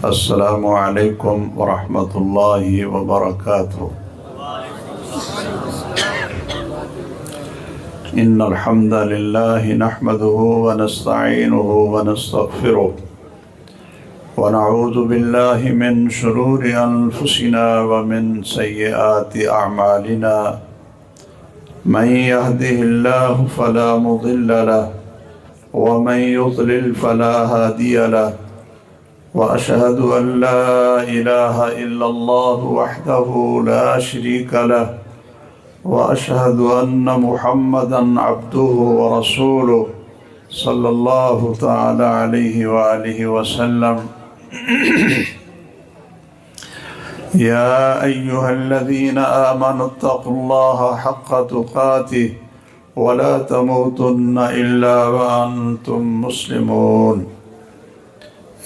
السلام علیکم ورحمۃ اللہ وبرکاتہ۔ ان الحمد للہ نحمده ونستعینه ونستغفره ونعوذ باللہ من شرور انفسنا ومن سیئات اعمالنا من يهده الله فلا مضل له ومن يضلل فلا هادي له وأشهد أن لا إله إلا الله وحده لا شريك له وأشهد أن محمدًا عبده ورسوله صلى الله تعالى عليه وآله وسلم يا أيها الذين آمنوا اتقوا الله حق تقاته ولا تموتن إلا وأنتم مسلمون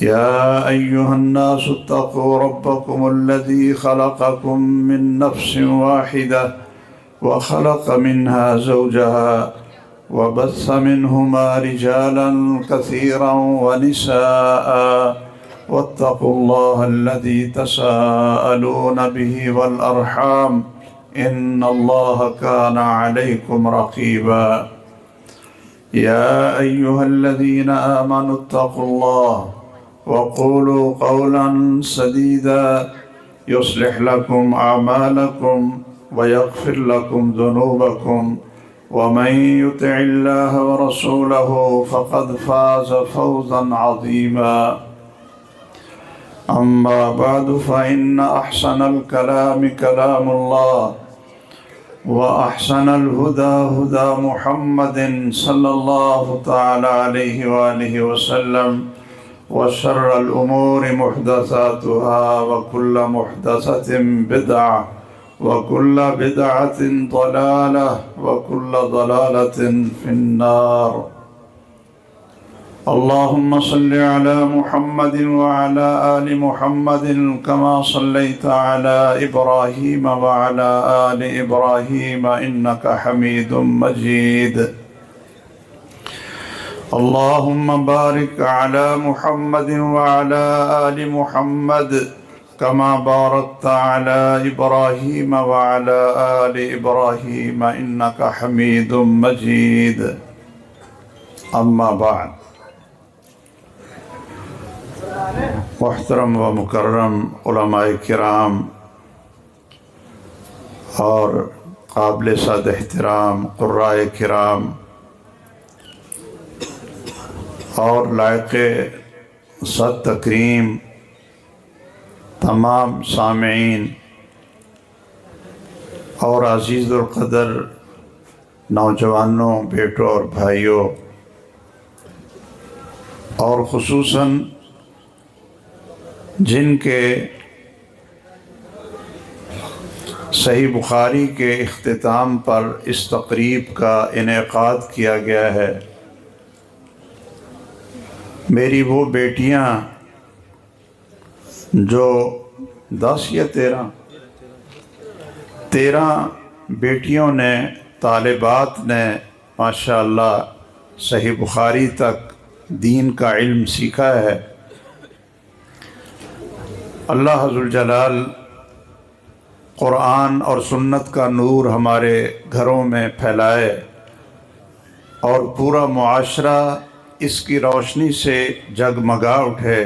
يا أيها الناس اتقوا ربكم الذي خلقكم من نفس واحدة وخلق منها زوجها وبث منهما رجالا كثيرا ونساء واتقوا الله الذي تساءلون به والأرحام إن الله كان عليكم رقيبا يا أيها الذين آمنوا اتقوا الله وقولوا قولا سديدا يصلح لكم أعمالكم ويغفر لكم ذنوبكم ومن يطع الله ورسوله فقد فاز فوزا عظيما أما بعد فإن أحسن الكلام كلام الله وأحسن الهدى هدى محمد صلى الله تعالى عليه وآله وسلم وشر الأمور محدثاتها وكل محدثة بدعة وكل بدعة ضلالة وكل ضلالة في النار اللهم صل على محمد وعلى آل محمد كما صليت على إبراهيم وعلى آل إبراهيم إنك حميد مجيد اللهم بارك على محمد وعلى آل محمد كما باركت على إبراهيم وعلى آل إبراهيم إنك حميد مجيد أما بعد محترم و مکرم علماء کرام اور قابل صد احترام قرائے کرام اور لائق صد تکریم تمام سامعین اور عزیز القدر نوجوانوں، بیٹوں اور بھائیوں، اور خصوصاً جن کے صحیح بخاری کے اختتام پر اس تقریب کا انعقاد کیا گیا ہے، میری وہ بیٹیاں جو 10 یا 13 بیٹیوں نے، طالبات نے ماشاءاللہ صحیح بخاری تک دین کا علم سیکھا ہے۔ اللہ ذوالجلال قرآن اور سنت کا نور ہمارے گھروں میں پھیلائے اور پورا معاشرہ اس کی روشنی سے جگمگا اٹھے،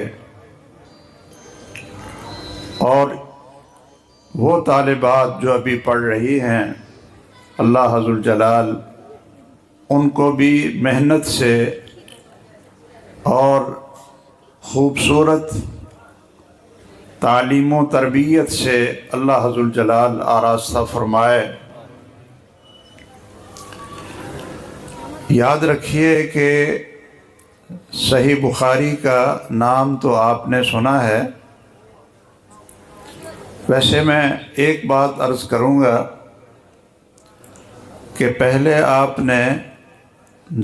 اور وہ طالبات جو ابھی پڑھ رہی ہیں، اللہ ذوالجلال ان کو بھی محنت سے اور خوبصورت تعلیم و تربیت سے اللہ ذوالجلال آراستہ فرمائے۔ یاد رکھیے کہ صحیح بخاری کا نام تو آپ نے سنا ہے، ویسے میں ایک بات عرض کروں گا کہ پہلے آپ نے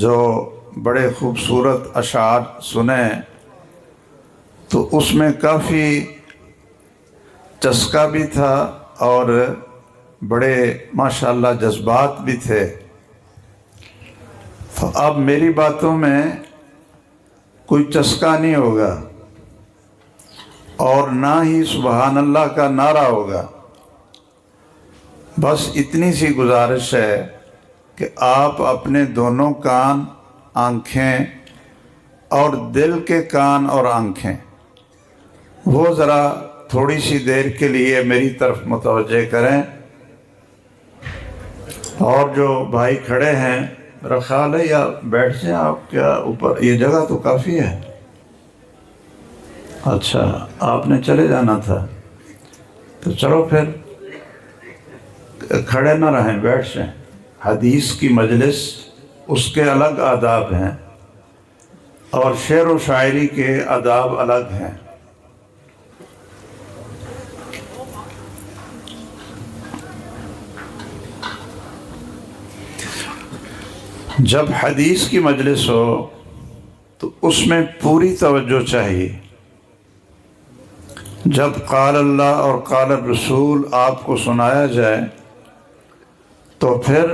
جو بڑے خوبصورت اشعار سنے تو اس میں کافی چسکا بھی تھا اور بڑے ماشاءاللہ جذبات بھی تھے۔ تو اب میری باتوں میں کوئی چسکا نہیں ہوگا اور نہ ہی سبحان اللہ کا نعرہ ہوگا۔ بس اتنی سی گزارش ہے کہ آپ اپنے دونوں کان، آنکھیں اور دل کے کان اور آنکھیں وہ ذرا تھوڑی سی دیر کے لیے میری طرف متوجہ کریں۔ اور جو بھائی کھڑے ہیں میرا خیال ہے یا بیٹھ جائیں آپ، کیا اوپر یہ جگہ تو کافی ہے۔ اچھا آپ نے چلے جانا تھا تو چلو پھر کھڑے نہ رہیں، بیٹھ جائیں۔ حدیث کی مجلس اس کے الگ آداب ہیں اور شعر و شاعری کے آداب الگ ہیں۔ جب حدیث کی مجلس ہو تو اس میں پوری توجہ چاہیے۔ جب قال اللہ اور قال الرسول آپ کو سنایا جائے تو پھر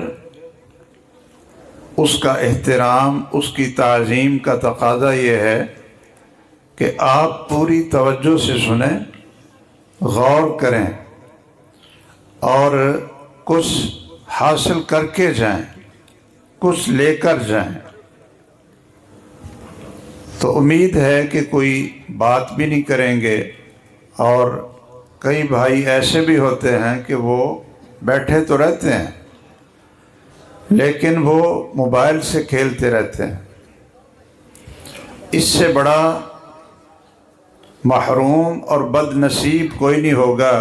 اس کا احترام، اس کی تعظیم کا تقاضا یہ ہے کہ آپ پوری توجہ سے سنیں، غور کریں اور کچھ حاصل کر کے جائیں، کچھ لے کر جائیں۔ تو امید ہے کہ کوئی بات بھی نہیں کریں گے۔ اور کئی بھائی ایسے بھی ہوتے ہیں کہ وہ بیٹھے تو رہتے ہیں لیکن وہ موبائل سے کھیلتے رہتے ہیں۔ اس سے بڑا محروم اور بد نصیب کوئی نہیں ہوگا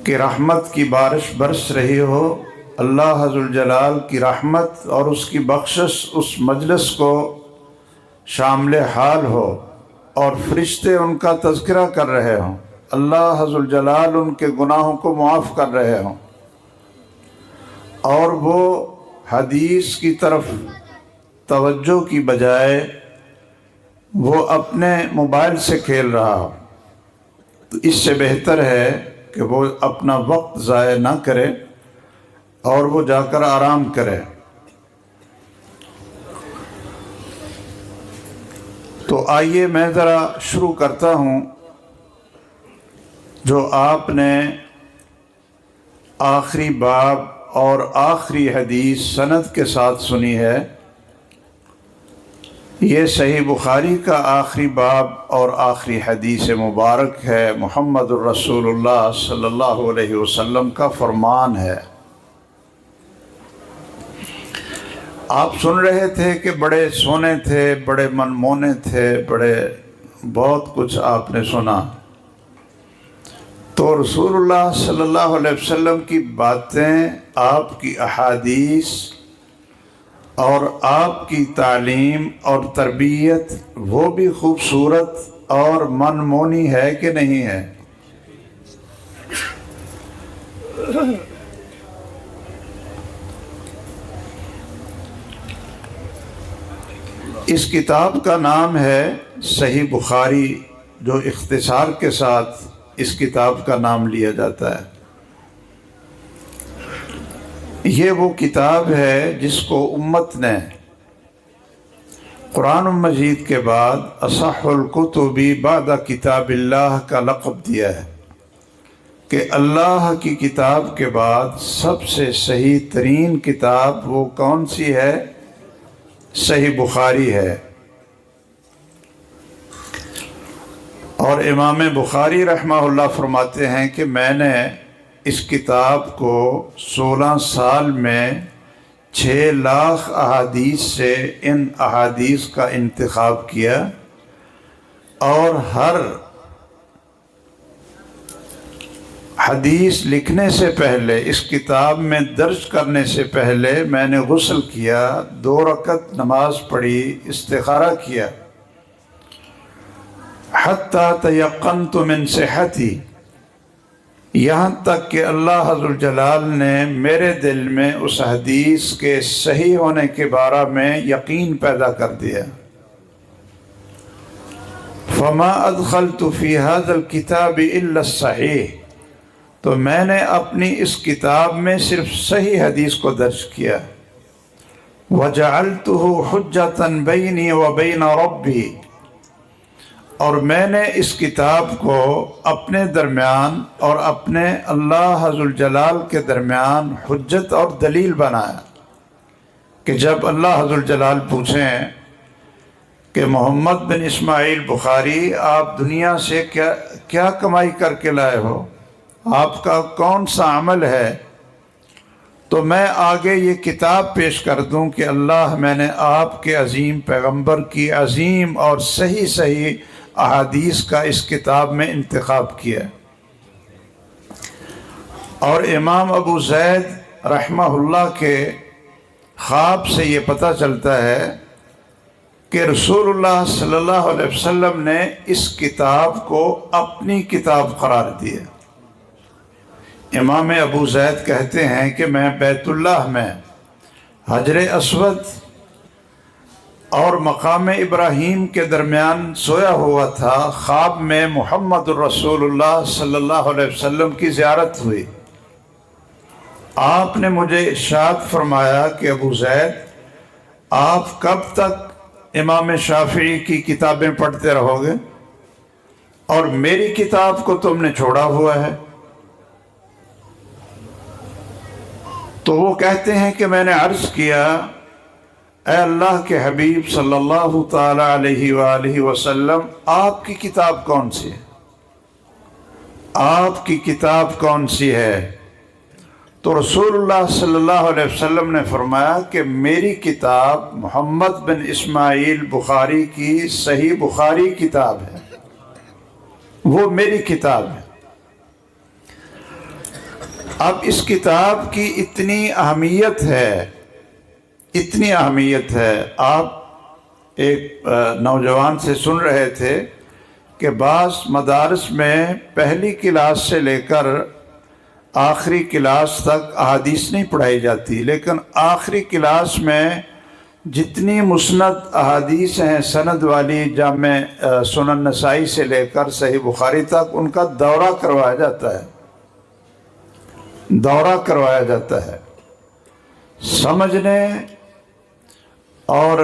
کہ رحمت کی بارش برس رہی ہو، اللہ ذوالجلال کی رحمت اور اس کی بخشش اس مجلس کو شامل حال ہو اور فرشتے ان کا تذکرہ کر رہے ہوں، اللہ ذوالجلال ان کے گناہوں کو معاف کر رہے ہوں، اور وہ حدیث کی طرف توجہ کی بجائے وہ اپنے موبائل سے کھیل رہا ہو، تو اس سے بہتر ہے کہ وہ اپنا وقت ضائع نہ کرے اور وہ جا کر آرام کرے۔ تو آئیے میں ذرا شروع کرتا ہوں۔ جو آپ نے آخری باب اور آخری حدیث سند کے ساتھ سنی ہے، یہ صحیح بخاری کا آخری باب اور آخری حدیث مبارک ہے۔ محمد الرسول اللہ صلی اللہ علیہ وسلم کا فرمان ہے۔ آپ سن رہے تھے کہ بڑے سونے تھے، بڑے منمونے تھے، بہت کچھ آپ نے سنا۔ تو رسول اللہ صلی اللہ علیہ وسلم کی باتیں، آپ کی احادیث اور آپ کی تعلیم اور تربیت وہ بھی خوبصورت اور منمونی ہے کہ نہیں ہے؟ اس کتاب کا نام ہے صحیح بخاری، جو اختصار کے ساتھ اس کتاب کا نام لیا جاتا ہے۔ یہ وہ کتاب ہے جس کو امت نے قرآن مجید کے بعد اصح الکتب بعد کتاب اللہ کا لقب دیا ہے کہ اللہ کی کتاب کے بعد سب سے صحیح ترین کتاب وہ کون سی ہے؟ صحیح بخاری ہے۔ اور امام بخاری رحمہ اللہ فرماتے ہیں کہ میں نے اس کتاب کو 16 سال میں 6 لاکھ احادیث سے ان احادیث کا انتخاب کیا، اور ہر حدیث لکھنے سے پہلے، اس کتاب میں درج کرنے سے پہلے میں نے غسل کیا، 2 رکعت نماز پڑھی، استخارہ کیا، حتی تیقنت من صحتی، یہاں تک کہ اللہ ذوالجلال نے میرے دل میں اس حدیث کے صحیح ہونے کے بارے میں یقین پیدا کر دیا۔ فما ادخلت فی هذا الكتاب الا الصحیح، تو میں نے اپنی اس کتاب میں صرف صحیح حدیث کو درج کیا۔ وَجَعَلْتُهُ حُجَّةً بَيْنِي وَبَيْنَ رَبِّي، اور میں نے اس کتاب کو اپنے درمیان اور اپنے اللہ ذوالجلال کے درمیان حجت اور دلیل بنایا کہ جب اللہ ذوالجلال پوچھیں کہ محمد بن اسماعیل بخاری آپ دنیا سے کیا کمائی کر کے لائے ہو، آپ کا کون سا عمل ہے، تو میں آگے یہ کتاب پیش کر دوں کہ اللہ میں نے آپ کے عظیم پیغمبر کی عظیم اور صحیح احادیث کا اس کتاب میں انتخاب کیا۔ اور امام ابو زید رحمہ اللہ کے خواب سے یہ پتہ چلتا ہے کہ رسول اللہ صلی اللہ علیہ وسلم نے اس کتاب کو اپنی کتاب قرار دیا۔ امام ابو زید کہتے ہیں کہ میں بیت اللہ میں حجر اسود اور مقام ابراہیم کے درمیان سویا ہوا تھا، خواب میں محمد الرسول اللہ صلی اللہ علیہ وسلم کی زیارت ہوئی۔ آپ نے مجھے ارشاد فرمایا کہ ابو زید، آپ کب تک امام شافعی کی کتابیں پڑھتے رہو گے اور میری کتاب کو تم نے چھوڑا ہوا ہے؟ تو وہ کہتے ہیں کہ میں نے عرض کیا، اے اللہ کے حبیب صلی اللہ تعالی علیہ وآلہ وسلم، آپ کی کتاب کون سی ہے؟ آپ کی کتاب کون سی ہے؟ تو رسول اللہ صلی اللہ علیہ وسلم نے فرمایا کہ میری کتاب محمد بن اسماعیل بخاری کی صحیح بخاری کتاب ہے، وہ میری کتاب ہے۔ اب اس کتاب کی اتنی اہمیت ہے، آپ ایک نوجوان سے سن رہے تھے کہ بعض مدارس میں پہلی کلاس سے لے کر آخری کلاس تک احادیث نہیں پڑھائی جاتی، لیکن آخری کلاس میں جتنی مسند احادیث ہیں سند والی، جامع سنن نسائی سے لے کر صحیح بخاری تک، ان کا دورہ کروایا جاتا ہے۔ سمجھنے اور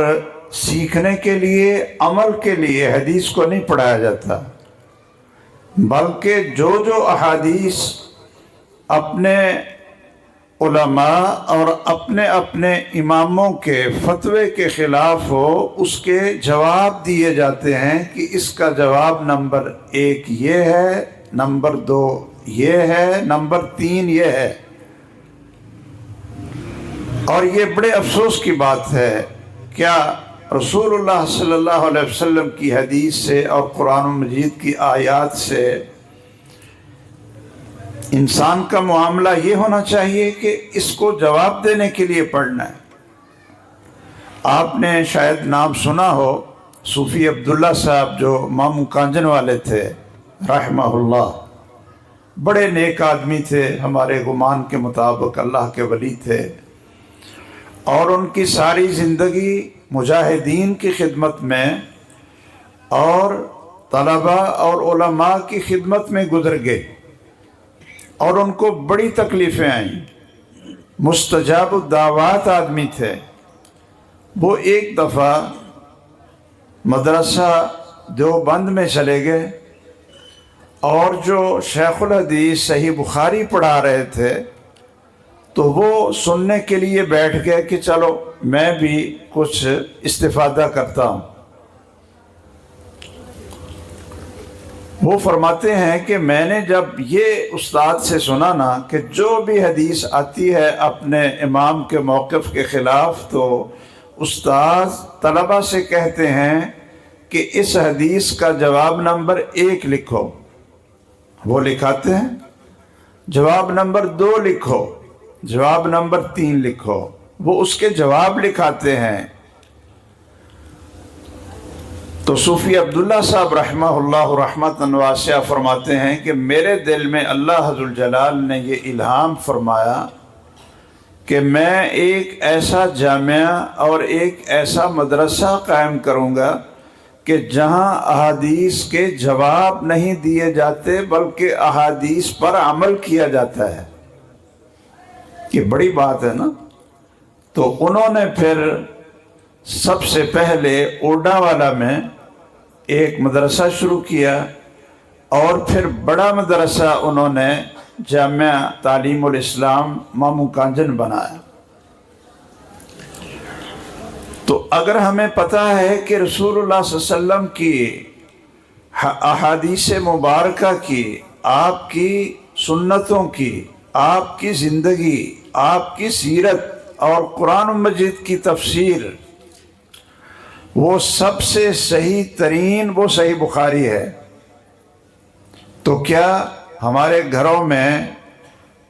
سیکھنے کے لیے، عمل کے لیے حدیث کو نہیں پڑھایا جاتا، بلکہ جو احادیث اپنے علماء اور اپنے اماموں کے فتوے کے خلاف ہو، اس کے جواب دیے جاتے ہیں کہ اس کا جواب نمبر 1 یہ ہے، نمبر 2 یہ ہے، نمبر 3 یہ ہے۔ اور یہ بڑے افسوس کی بات ہے، کیا رسول اللہ صلی اللہ علیہ وسلم کی حدیث سے اور قرآن مجید کی آیات سے انسان کا معاملہ یہ ہونا چاہیے کہ اس کو جواب دینے کے لیے پڑھنا ہے۔ آپ نے شاید نام سنا ہو صوفی عبداللہ صاحب، جو مامو کانجن والے تھے رحمہ اللہ، بڑے نیک آدمی تھے، ہمارے گمان کے مطابق اللہ کے ولی تھے، اور ان کی ساری زندگی مجاہدین کی خدمت میں اور طلباء اور علماء کی خدمت میں گزر گئے، اور ان کو بڑی تکلیفیں آئیں، مستجاب الدعوات آدمی تھے۔ وہ ایک دفعہ مدرسہ دیوبند میں چلے گئے، اور جو شیخ الحدیث صحیح بخاری پڑھا رہے تھے تو وہ سننے کے لیے بیٹھ گئے کہ چلو میں بھی کچھ استفادہ کرتا ہوں۔ وہ فرماتے ہیں کہ میں نے جب یہ استاد سے سنا نا کہ جو بھی حدیث آتی ہے اپنے امام کے موقف کے خلاف، تو استاد طلبہ سے کہتے ہیں کہ اس حدیث کا جواب نمبر 1 لکھو، وہ لکھاتے ہیں، جواب نمبر 2 لکھو، جواب نمبر 3 لکھو، وہ اس کے جواب لکھاتے ہیں۔ تو صوفی عبداللہ صاحب رحمہ اللہ رحمۃ واسعہ فرماتے ہیں کہ میرے دل میں اللہ ذوالجلال نے یہ الہام فرمایا کہ میں ایک ایسا جامعہ اور ایک ایسا مدرسہ قائم کروں گا کہ جہاں احادیث کے جواب نہیں دیے جاتے بلکہ احادیث پر عمل کیا جاتا ہے۔ یہ بڑی بات ہے نا۔ تو انہوں نے پھر سب سے پہلے اوڈا والا میں ایک مدرسہ شروع کیا اور پھر بڑا مدرسہ انہوں نے جامعہ تعلیم الاسلام مامو کانجن بنایا۔ تو اگر ہمیں پتہ ہے کہ رسول اللہ صلی اللہ علیہ وسلم کی احادیث مبارکہ کی، آپ کی سنتوں کی، آپ کی زندگی، آپ کی سیرت اور قرآن مجید کی تفسیر وہ سب سے صحیح ترین وہ صحیح بخاری ہے، تو کیا ہمارے گھروں میں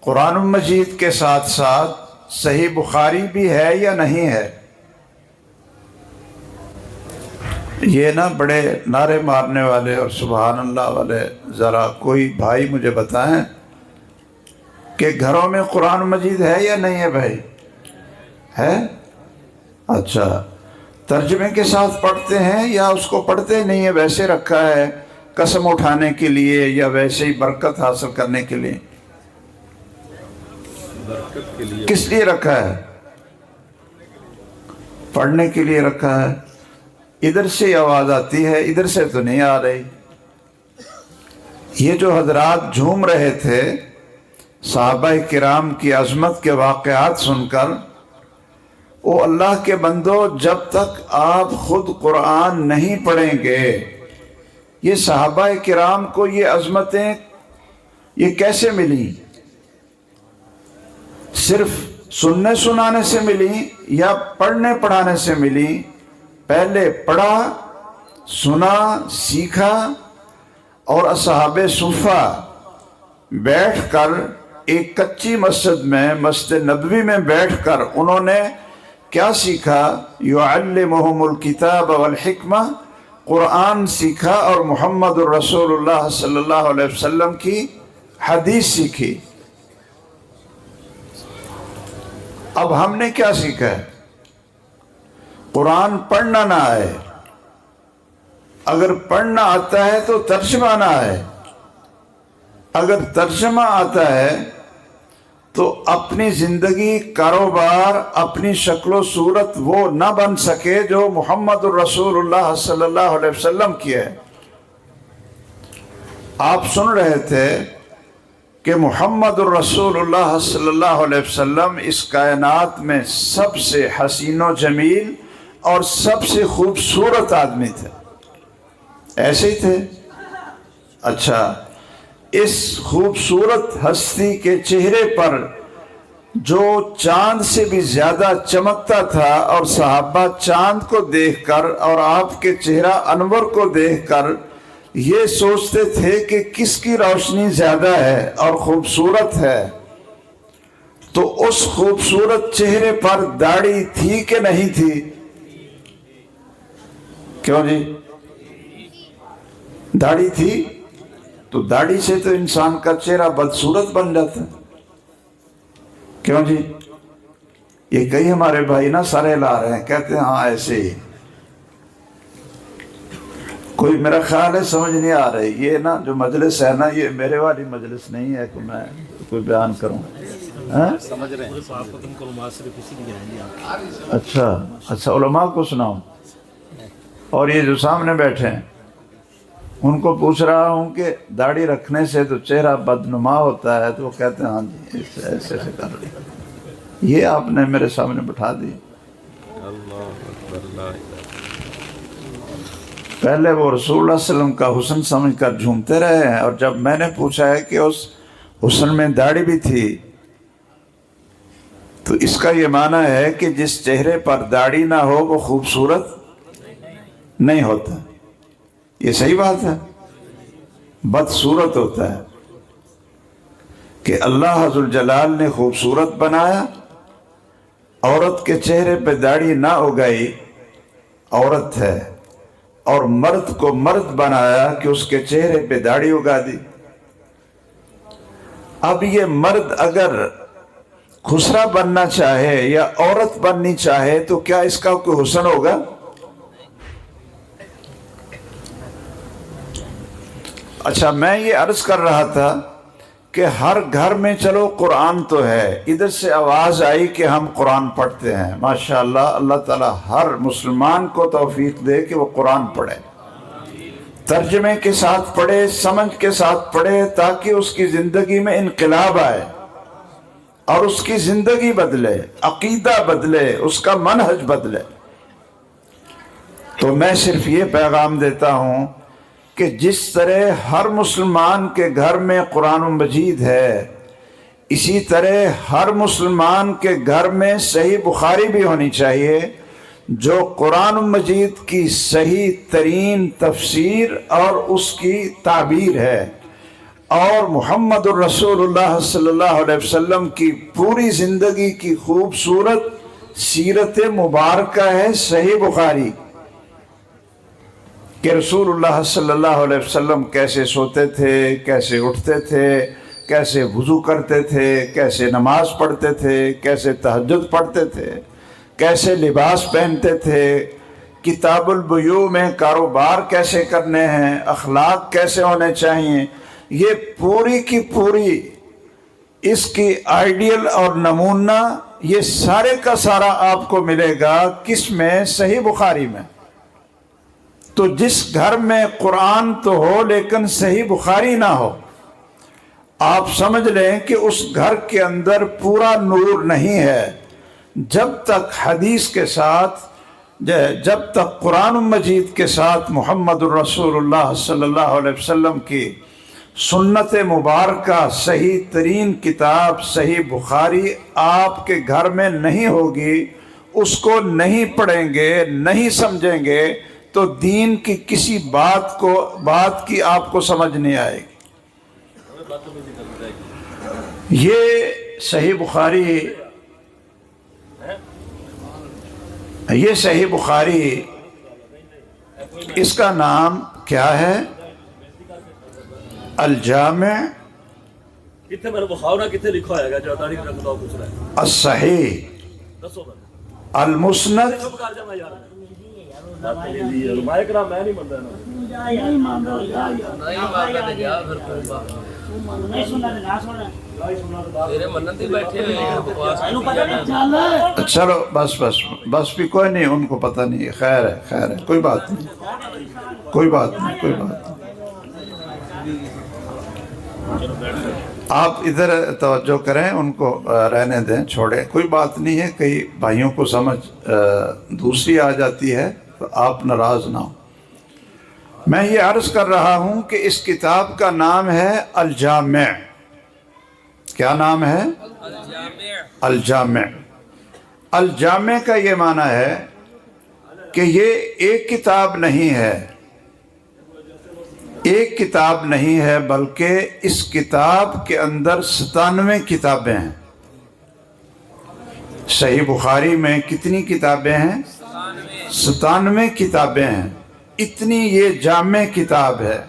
قرآن مجید کے ساتھ ساتھ صحیح بخاری بھی ہے یا نہیں ہے؟ یہ نا بڑے نعرے مارنے والے اور سبحان اللہ والے، ذرا کوئی بھائی مجھے بتائیں کہ گھروں میں قرآن مجید ہے یا نہیں ہے؟ بھائی ہے؟ اچھا، ترجمے کے ساتھ پڑھتے ہیں یا اس کو پڑھتے نہیں ہے، ویسے رکھا ہے قسم اٹھانے کے لیے یا ویسے ہی برکت حاصل کرنے کے لیے؟ برکت کے لیے کس لیے رکھا ہے؟ پڑھنے کے لیے رکھا ہے۔ ادھر سے آواز آتی ہے، ادھر سے تو نہیں آ رہی۔ یہ جو حضرات جھوم رہے تھے صحابہ کرام کی عظمت کے واقعات سن کر، او اللہ کے بندو، جب تک آپ خود قرآن نہیں پڑھیں گے، یہ صحابہ کرام کو یہ عظمتیں یہ کیسے ملی؟ صرف سننے سنانے سے ملی یا پڑھنے پڑھانے سے ملی؟ پہلے پڑھا، سنا، سیکھا، اور اصحاب صفہ بیٹھ کر ایک کچی مسجد میں، مسجد نبوی میں بیٹھ کر انہوں نے کیا سیکھا؟ یعلمہم الکتاب والحکمہ، قرآن سیکھا اور محمد الرسول اللہ صلی اللہ علیہ وسلم کی حدیث سیکھی۔ اب ہم نے کیا سیکھا ہے؟ قرآن پڑھنا نہ آئے، اگر پڑھنا آتا ہے تو ترجمہ نہ آئے، اگر ترجمہ آتا ہے تو اپنی زندگی، کاروبار، اپنی شکل و صورت وہ نہ بن سکے جو محمد الرسول اللہ صلی اللہ علیہ وسلم کی ہے۔ آپ سن رہے تھے کہ محمد الرسول اللہ صلی اللہ علیہ وسلم اس کائنات میں سب سے حسین و جمیل اور سب سے خوبصورت آدمی تھے، ایسے ہی تھے؟ اچھا، اس خوبصورت ہستی کے چہرے پر جو چاند سے بھی زیادہ چمکتا تھا، اور صحابہ چاند کو دیکھ کر اور آپ کے چہرہ انور کو دیکھ کر یہ سوچتے تھے کہ کس کی روشنی زیادہ ہے اور خوبصورت ہے، تو اس خوبصورت چہرے پر داڑھی تھی کہ نہیں تھی؟ کیوں جی؟ داڑھی تھی، تو داڑھی سے تو انسان کا چہرہ بدصورت بن جاتا ہے، کیوں جی؟ یہ کئی ہمارے بھائی نا سرے لا رہے ہیں، کہتے ہیں ہاں ایسے ہی۔ کوئی میرا خیال ہے سمجھ نہیں آ رہی۔ یہ نا جو مجلس ہے نا، یہ میرے والی مجلس نہیں ہے کہ میں کوئی بیان کروں۔ سمجھ رہے ہیں؟ اچھا، علماء کو سناؤں۔ اور یہ جو سامنے بیٹھے ہیں ان کو پوچھ رہا ہوں کہ داڑھی رکھنے سے تو چہرہ بدنما ہوتا ہے، تو وہ کہتے ہیں ہاں جی ایسے ایسے کر رہی۔ یہ آپ نے میرے سامنے بٹھا دی۔ پہلے وہ رسول اللہ صلی اللہ علیہ وسلم کا حسن سمجھ کر جھومتے رہے ہیں، اور جب میں نے پوچھا ہے کہ اس حسن میں داڑھی بھی تھی، تو اس کا یہ معنی ہے کہ جس چہرے پر داڑھی نہ ہو وہ خوبصورت نہیں ہوتا۔ یہ صحیح بات ہے؟ بدصورت ہوتا ہے کہ اللہ عز الجلال نے خوبصورت بنایا، عورت کے چہرے پہ داڑھی نہ اگائی، عورت ہے، اور مرد کو مرد بنایا کہ اس کے چہرے پہ داڑھی اگا دی۔ اب یہ مرد اگر خسرا بننا چاہے یا عورت بننی چاہے تو کیا اس کا کوئی حسن ہوگا؟ اچھا، میں یہ عرض کر رہا تھا کہ ہر گھر میں چلو قرآن تو ہے، ادھر سے آواز آئی کہ ہم قرآن پڑھتے ہیں، ماشاءاللہ، اللہ تعالیٰ ہر مسلمان کو توفیق دے کہ وہ قرآن پڑھے۔ ترجمے کے ساتھ پڑھے، سمجھ کے ساتھ پڑھے، تاکہ اس کی زندگی میں انقلاب آئے اور اس کی زندگی بدلے، عقیدہ بدلے، اس کا منہج بدلے۔ تو میں صرف یہ پیغام دیتا ہوں کہ جس طرح ہر مسلمان کے گھر میں قرآن مجید ہے، اسی طرح ہر مسلمان کے گھر میں صحیح بخاری بھی ہونی چاہیے، جو قرآن مجید کی صحیح ترین تفسیر اور اس کی تعبیر ہے، اور محمد الرسول اللہ صلی اللہ علیہ وسلم کی پوری زندگی کی خوبصورت سیرت مبارکہ ہے صحیح بخاری، کہ رسول اللہ صلی اللہ علیہ وسلم کیسے سوتے تھے، کیسے اٹھتے تھے، کیسے وضو کرتے تھے، کیسے نماز پڑھتے تھے، کیسے تہجد پڑھتے تھے، کیسے لباس پہنتے تھے، کتاب البیوع میں کاروبار کیسے کرنے ہیں، اخلاق کیسے ہونے چاہیے، یہ پوری کی پوری اس کی آئیڈیل اور نمونہ یہ سارے کا سارا آپ کو ملے گا کس میں؟ صحیح بخاری میں۔ تو جس گھر میں قرآن تو ہو لیکن صحیح بخاری نہ ہو، آپ سمجھ لیں کہ اس گھر کے اندر پورا نور نہیں ہے۔ جب تک حدیث کے ساتھ، جب تک قرآن مجید کے ساتھ محمد الرسول اللہ صلی اللہ علیہ وسلم کی سنت مبارکہ صحیح ترین کتاب صحیح بخاری آپ کے گھر میں نہیں ہوگی، اس کو نہیں پڑھیں گے، نہیں سمجھیں گے، تو دین کی کسی بات کی آپ کو سمجھ نہیں آئے گی۔ یہ صحیح بخاری اس کا نام کیا ہے؟ الجامع الصحیح المسند چلو بس بھی کوئی نہیں، ان کو پتہ نہیں ہے، خیر ہے، کوئی بات نہیں۔ آپ ادھر توجہ کریں، ان کو رہنے دیں، چھوڑیں، کوئی بات نہیں ہے۔ کئی بھائیوں کو سمجھ دوسری آ جاتی ہے تو آپ ناراض نہ ہوں۔ میں یہ عرض کر رہا ہوں کہ اس کتاب کا نام ہے الجامع۔ کیا نام ہے؟ الجامع۔ الجامع کا یہ معنی ہے کہ یہ ایک کتاب نہیں ہے، ایک کتاب نہیں ہے، بلکہ اس کتاب کے اندر 97 کتابیں ہیں۔ صحیح بخاری میں کتنی کتابیں ہیں؟ 97 کتابیں ہیں۔ اتنی یہ جامع کتاب ہے،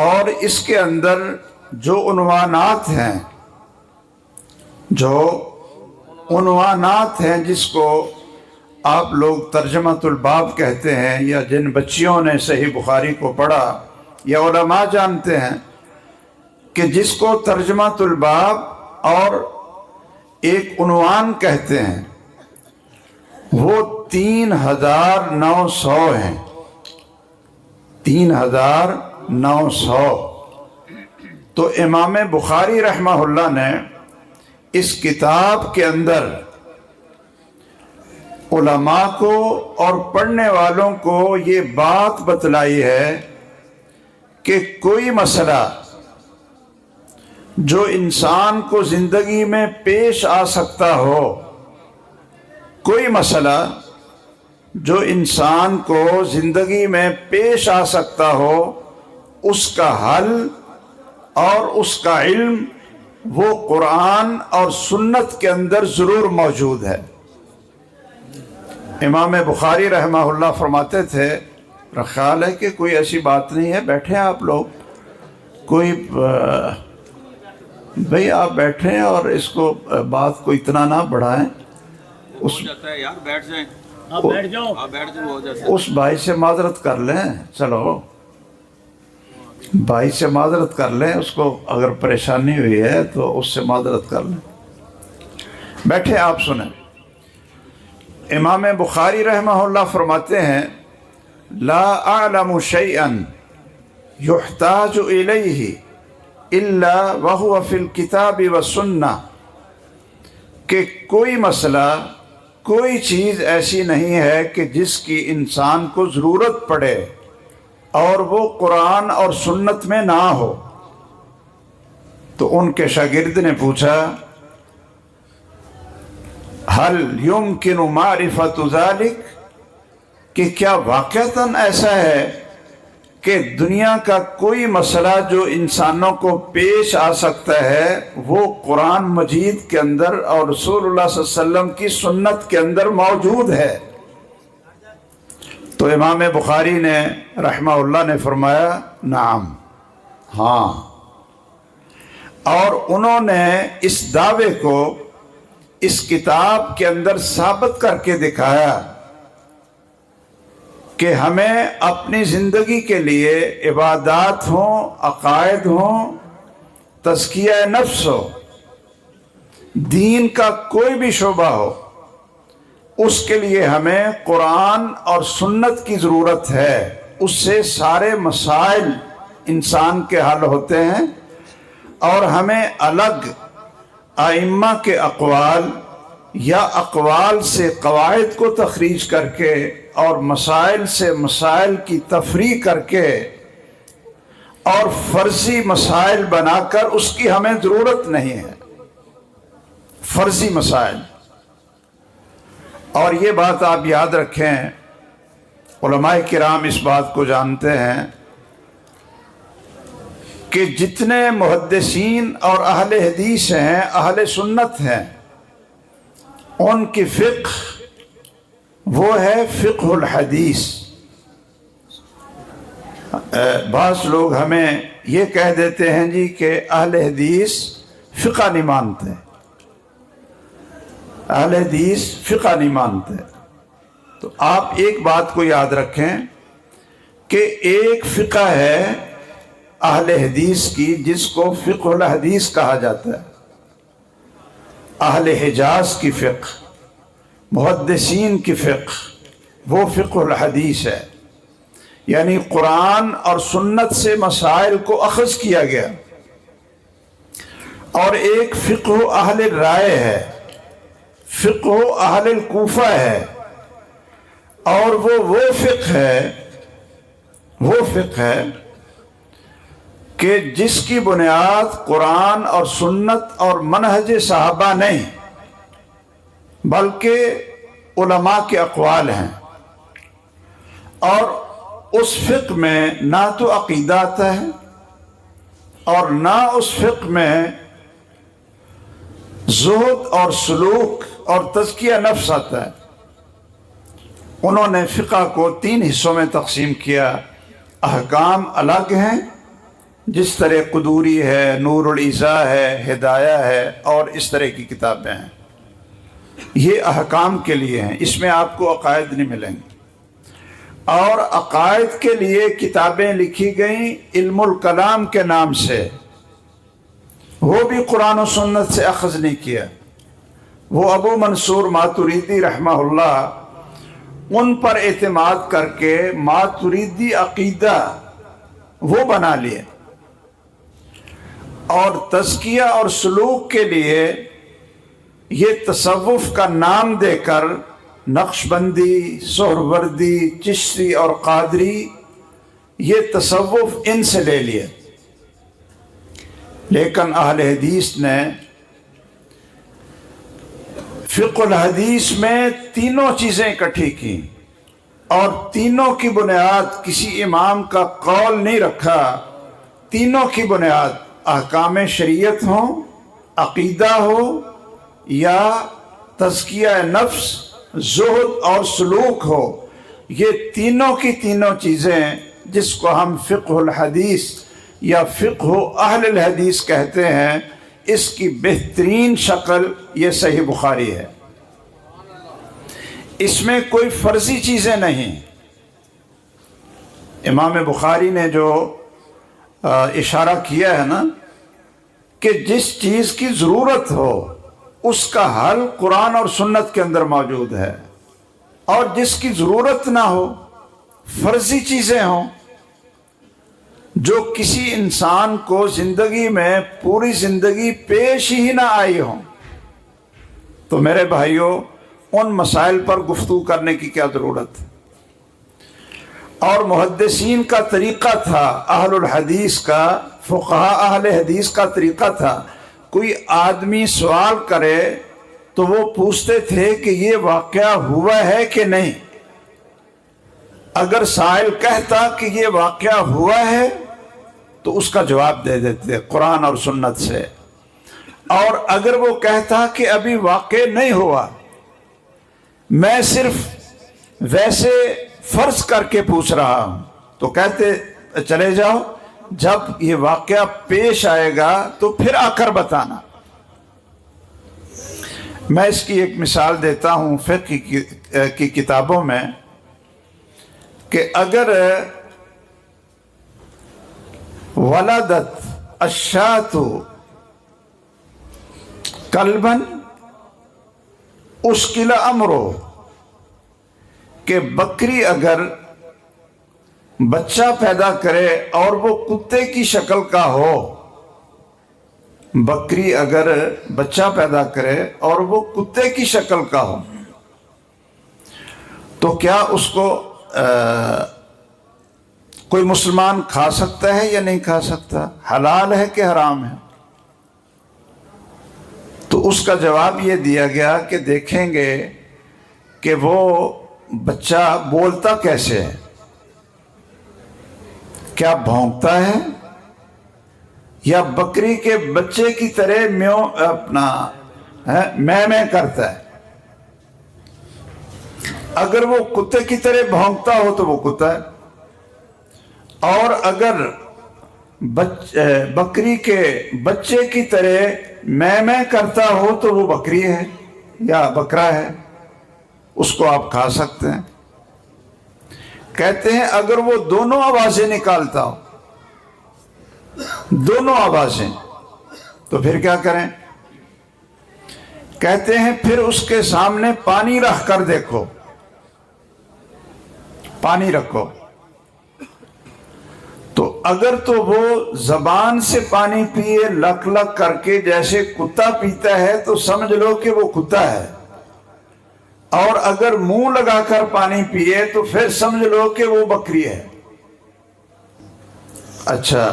اور اس کے اندر جو عنوانات ہیں جس کو آپ لوگ ترجمۃ الباب کہتے ہیں، یا جن بچیوں نے صحیح بخاری کو پڑھا یا علماء جانتے ہیں کہ جس کو ترجمۃ الباب اور ایک عنوان کہتے ہیں، وہ 3900 ہیں۔ 3900۔ تو امام بخاری رحمہ اللہ نے اس کتاب کے اندر علماء کو اور پڑھنے والوں کو یہ بات بتلائی ہے کہ کوئی مسئلہ جو انسان کو زندگی میں پیش آ سکتا ہو، کوئی مسئلہ جو انسان کو زندگی میں پیش آ سکتا ہو، اس کا حل اور اس کا علم وہ قرآن اور سنت کے اندر ضرور موجود ہے۔ امام بخاری رحمہ اللہ فرماتے تھے، خیال ہے کہ کوئی ایسی بات نہیں ہے، بیٹھیں آپ لوگ، کوئی بھئی آپ بیٹھیں اور اس کو بات کو اتنا نہ بڑھائیں۔ اس بھائی سے معذرت کر لیں، چلو بھائی سے معذرت کر لیں، اس کو اگر پریشانی ہوئی ہے تو اس سے معذرت کر لیں۔ بیٹھے آپ سنیں۔ امام بخاری رحمہ اللہ فرماتے ہیں لا اعلم شيئا يحتاج الیہ الا وهو فی الکتاب والسنہ، کہ کوئی مسئلہ، کوئی چیز ایسی نہیں ہے کہ جس کی انسان کو ضرورت پڑے اور وہ قرآن اور سنت میں نہ ہو۔ تو ان کے شاگرد نے پوچھا هل يمكن معرفة ذلك، کہ کیا واقعتاً ایسا ہے کہ دنیا کا کوئی مسئلہ جو انسانوں کو پیش آ سکتا ہے وہ قرآن مجید کے اندر اور رسول اللہ صلی اللہ علیہ وسلم کی سنت کے اندر موجود ہے؟ تو امام بخاری نے رحمہ اللہ نے فرمایا نعم، ہاں۔ اور انہوں نے اس دعوے کو اس کتاب کے اندر ثابت کر کے دکھایا کہ ہمیں اپنی زندگی کے لیے عبادات ہوں، عقائد ہوں، تزکیہ نفس ہو، دین کا کوئی بھی شعبہ ہو، اس کے لیے ہمیں قرآن اور سنت کی ضرورت ہے۔ اس سے سارے مسائل انسان کے حل ہوتے ہیں، اور ہمیں الگ ائمہ کے اقوال یا اقوال سے قواعد کو تخریج کر کے اور مسائل سے مسائل کی تفریق کر کے اور فرضی مسائل بنا کر اس کی ہمیں ضرورت نہیں ہے، فرضی مسائل۔ اور یہ بات آپ یاد رکھیں، علماء کرام اس بات کو جانتے ہیں کہ جتنے محدثین اور اہل حدیث ہیں، اہل سنت ہیں، ان کی فقہ وہ ہے فقہ الحدیث۔ بعض لوگ ہمیں یہ کہہ دیتے ہیں جی کہ اہل حدیث فقہ نہیں مانتے، اہل حدیث فقہ نہیں مانتے۔ تو آپ ایک بات کو یاد رکھیں کہ ایک فقہ ہے اہل حدیث کی جس کو فقہ الحدیث کہا جاتا ہے، اہل حجاز کی فقہ، محدثین کی فقہ، وہ فقہ الحدیث ہے، یعنی قرآن اور سنت سے مسائل کو اخذ کیا گیا۔ اور ایک فقہ اہل رائے ہے، فقہ اہل الکوفہ ہے، اور وہ فقہ ہے کہ جس کی بنیاد قرآن اور سنت اور منہج صحابہ نہیں بلکہ علماء کے اقوال ہیں۔ اور اس فقہ میں نہ تو عقیدہ آتا ہے اور نہ اس فقہ میں زہد اور سلوک اور تزکیہ نفس آتا ہے۔ انہوں نے فقہ کو 3 حصوں میں تقسیم کیا۔ احکام الگ ہیں، جس طرح قدوری ہے، نور العزا ہے، ہدایہ ہے، اور اس طرح کی کتابیں ہیں، یہ احکام کے لیے ہیں، اس میں آپ کو عقائد نہیں ملیں گے۔ اور عقائد کے لیے کتابیں لکھی گئیں علم الکلام کے نام سے، وہ بھی قرآن و سنت سے اخذ نہیں کیا۔ وہ ابو منصور ماتریدی رحمہ اللہ ان پر اعتماد کر کے ماتریدی عقیدہ وہ بنا لیے، اور تزکیہ اور سلوک کے لیے یہ تصوف کا نام دے کر نقشبندی، سہروردی، چشتی اور قادری، یہ تصوف ان سے لے لیے۔ لیکن اہل حدیث نے فقہ الحدیث میں تینوں چیزیں اکٹھی کی، اور تینوں کی بنیاد کسی امام کا قول نہیں رکھا۔ تینوں کی بنیاد احکام شریعت ہوں، عقیدہ ہو، یا تزکیہ نفس، زہد اور سلوک ہو، یہ تینوں کی تینوں چیزیں جس کو ہم فقہ الحدیث یا فقہ اہل الحدیث کہتے ہیں، اس کی بہترین شکل یہ صحیح بخاری ہے۔ اس میں کوئی فرضی چیزیں نہیں۔ امام بخاری نے جو اشارہ کیا ہے نا کہ جس چیز کی ضرورت ہو اس کا حل قرآن اور سنت کے اندر موجود ہے، اور جس کی ضرورت نہ ہو فرضی چیزیں ہوں جو کسی انسان کو زندگی میں پوری زندگی پیش ہی نہ آئی ہوں، تو میرے بھائیوں ان مسائل پر گفتگو کرنے کی کیا ضرورت ہے؟ اور محدثین کا طریقہ تھا، اہل الحدیث کا، فقہاء اہل حدیث کا طریقہ تھا، کوئی آدمی سوال کرے تو وہ پوچھتے تھے کہ یہ واقعہ ہوا ہے کہ نہیں۔ اگر سائل کہتا کہ یہ واقعہ ہوا ہے تو اس کا جواب دے دیتے قرآن اور سنت سے، اور اگر وہ کہتا کہ ابھی واقع نہیں ہوا، میں صرف ویسے فرض کر کے پوچھ رہا ہوں، تو کہتے چلے جاؤ، جب یہ واقعہ پیش آئے گا تو پھر آ کر بتانا۔ میں اس کی ایک مثال دیتا ہوں فقہ کی کتابوں میں، کہ اگر ولدت الشاة کلبا اشکل امرو، کہ بکری اگر بچہ پیدا کرے اور وہ کتے کی شکل کا ہو، بکری اگر بچہ پیدا کرے اور وہ کتے کی شکل کا ہو، تو کیا اس کو کوئی مسلمان کھا سکتا ہے یا نہیں کھا سکتا؟ حلال ہے کہ حرام ہے؟ تو اس کا جواب یہ دیا گیا کہ دیکھیں گے کہ وہ بچہ بولتا کیسے ہے، کیا بھونکتا ہے یا بکری کے بچے کی طرح میں کرتا ہے۔ اگر وہ کتے کی طرح بھونکتا ہو تو وہ کتا ہے، اور اگر بکری کے بچے کی طرح میں کرتا ہو تو وہ بکری ہے یا بکرا ہے، اس کو آپ کھا سکتے ہیں۔ کہتے ہیں اگر وہ دونوں آوازیں نکالتا ہو، دونوں آوازیں، تو پھر کیا کریں؟ کہتے ہیں پھر اس کے سامنے پانی رکھ کر دیکھو، پانی رکھو، تو اگر تو وہ زبان سے پانی پیے لک لک کر کے جیسے کتا پیتا ہے تو سمجھ لو کہ وہ کتا ہے، اور اگر منہ لگا کر پانی پیے تو پھر سمجھ لو کہ وہ بکری ہے۔ اچھا،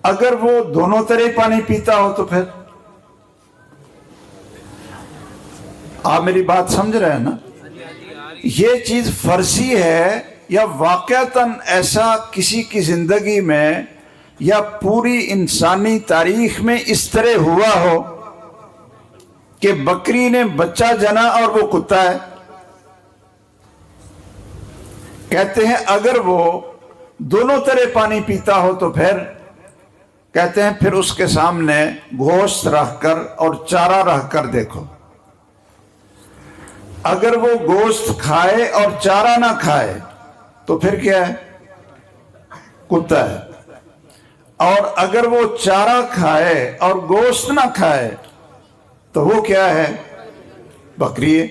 اگر وہ دونوں طرح پانی پیتا ہو تو پھر؟ آپ میری بات سمجھ رہے ہیں نا؟ یہ چیز فرضی ہے یا واقعتاً ایسا کسی کی زندگی میں یا پوری انسانی تاریخ میں اس طرح ہوا ہو کہ بکری نے بچہ جنا اور وہ کتا ہے؟ کہتے ہیں اگر وہ دونوں طرح پانی پیتا ہو تو پھر؟ کہتے ہیں پھر اس کے سامنے گوشت رکھ کر اور چارہ رکھ کر دیکھو، اگر وہ گوشت کھائے اور چارہ نہ کھائے تو پھر کیا ہے؟ کتا ہے، اور اگر وہ چارہ کھائے اور گوشت نہ کھائے تو وہ کیا ہے؟ بکری ہے۔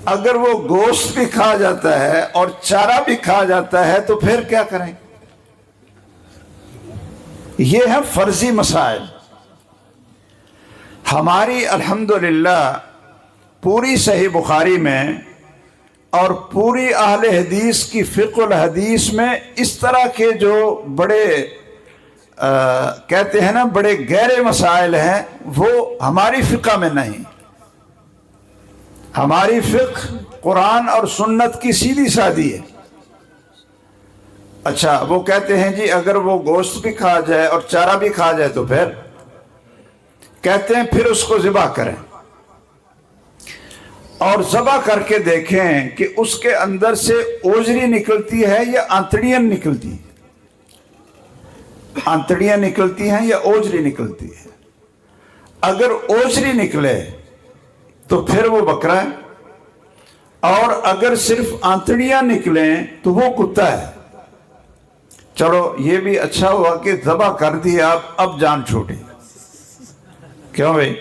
اگر وہ گوشت بھی کھا جاتا ہے اور چارہ بھی کھا جاتا ہے تو پھر کیا کریں؟ یہ ہے فرضی مسائل۔ ہماری الحمدللہ پوری صحیح بخاری میں اور پوری اہل حدیث کی فقہ الحدیث میں اس طرح کے جو بڑے کہتے ہیں نا بڑے گہرے مسائل ہیں، وہ ہماری فقہ میں نہیں۔ ہماری فقہ قرآن اور سنت کی سیدھی سادی ہے۔ اچھا، وہ کہتے ہیں جی اگر وہ گوشت بھی کھا جائے اور چارہ بھی کھا جائے تو پھر؟ کہتے ہیں پھر اس کو ذبح کریں اور ذبح کر کے دیکھیں کہ اس کے اندر سے اوجری نکلتی ہے یا آنتڑیاں نکلتی ہیں، آنتڑیاں نکلتی ہیں یا اوجری نکلتی ہے۔ اگر اوجری نکلے تو پھر وہ بکرا ہے، اور اگر صرف آنتڑیاں نکلیں تو وہ کتا ہے۔ چلو یہ بھی اچھا ہوا کہ ذبح کر دیا، اب جان چھوٹی، کیوں بھائی؟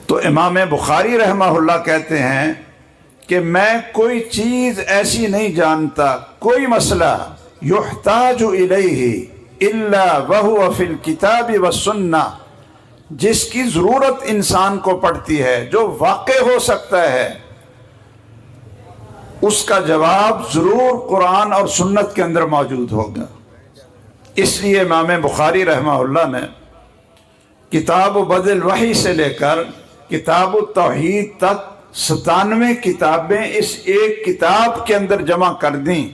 تو امام بخاری رحمہ اللہ کہتے ہیں کہ میں کوئی چیز ایسی نہیں جانتا، کوئی مسئلہ یحتاج الیہ الا وہو فی الکتاب والسنہ، جس کی ضرورت انسان کو پڑتی ہے، جو واقع ہو سکتا ہے، اس کا جواب ضرور قرآن اور سنت کے اندر موجود ہوگا۔ اس لیے امام بخاری رحمہ اللہ نے کتاب بدء الوحی سے لے کر کتاب التوحید تک 97 کتابیں اس ایک کتاب کے اندر جمع کر دیں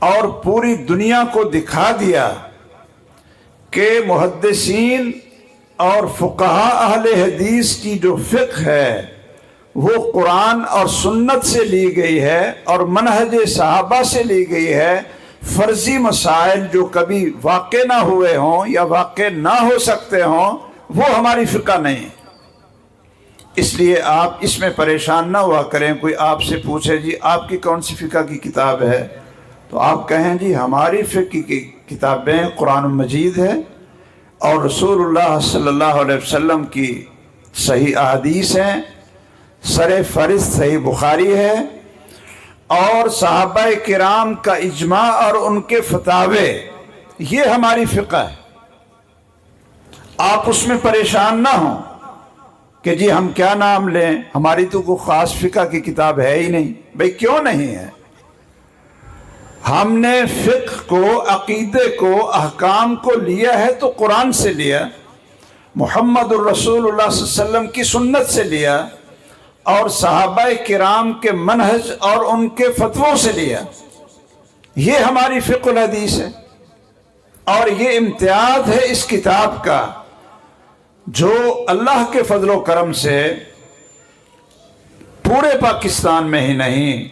اور پوری دنیا کو دکھا دیا کہ محدثین اور فقہاء اہل حدیث کی جو فقہ ہے وہ قرآن اور سنت سے لی گئی ہے اور منہج صحابہ سے لی گئی ہے۔ فرضی مسائل جو کبھی واقع نہ ہوئے ہوں یا واقع نہ ہو سکتے ہوں وہ ہماری فقہ نہیں۔ اس لیے آپ اس میں پریشان نہ ہوا کریں۔ کوئی آپ سے پوچھے جی آپ کی کون سی فقہ کی کتاب ہے، تو آپ کہیں جی ہماری فقہ کی کتابیں قرآن مجید ہے اور رسول اللہ صلی اللہ علیہ وسلم کی صحیح احادیث ہیں، سر فہرست صحیح بخاری ہے، اور صحابہ کرام کا اجماع اور ان کے فتاوے، یہ ہماری فقہ ہے۔ آپ اس میں پریشان نہ ہوں کہ جی ہم کیا نام لیں، ہماری تو کوئی خاص فقہ کی کتاب ہے ہی نہیں۔ بھئی کیوں نہیں ہے؟ ہم نے فقہ کو، عقیدے کو، احکام کو لیا ہے تو قرآن سے لیا، محمد الرسول اللہ صلی اللہ علیہ وسلم کی سنت سے لیا، اور صحابہ کرام کے منہج اور ان کے فتووں سے لیا۔ یہ ہماری فقہ الحدیث ہے، اور یہ امتیاز ہے اس کتاب کا جو اللہ کے فضل و کرم سے پورے پاکستان میں ہی نہیں،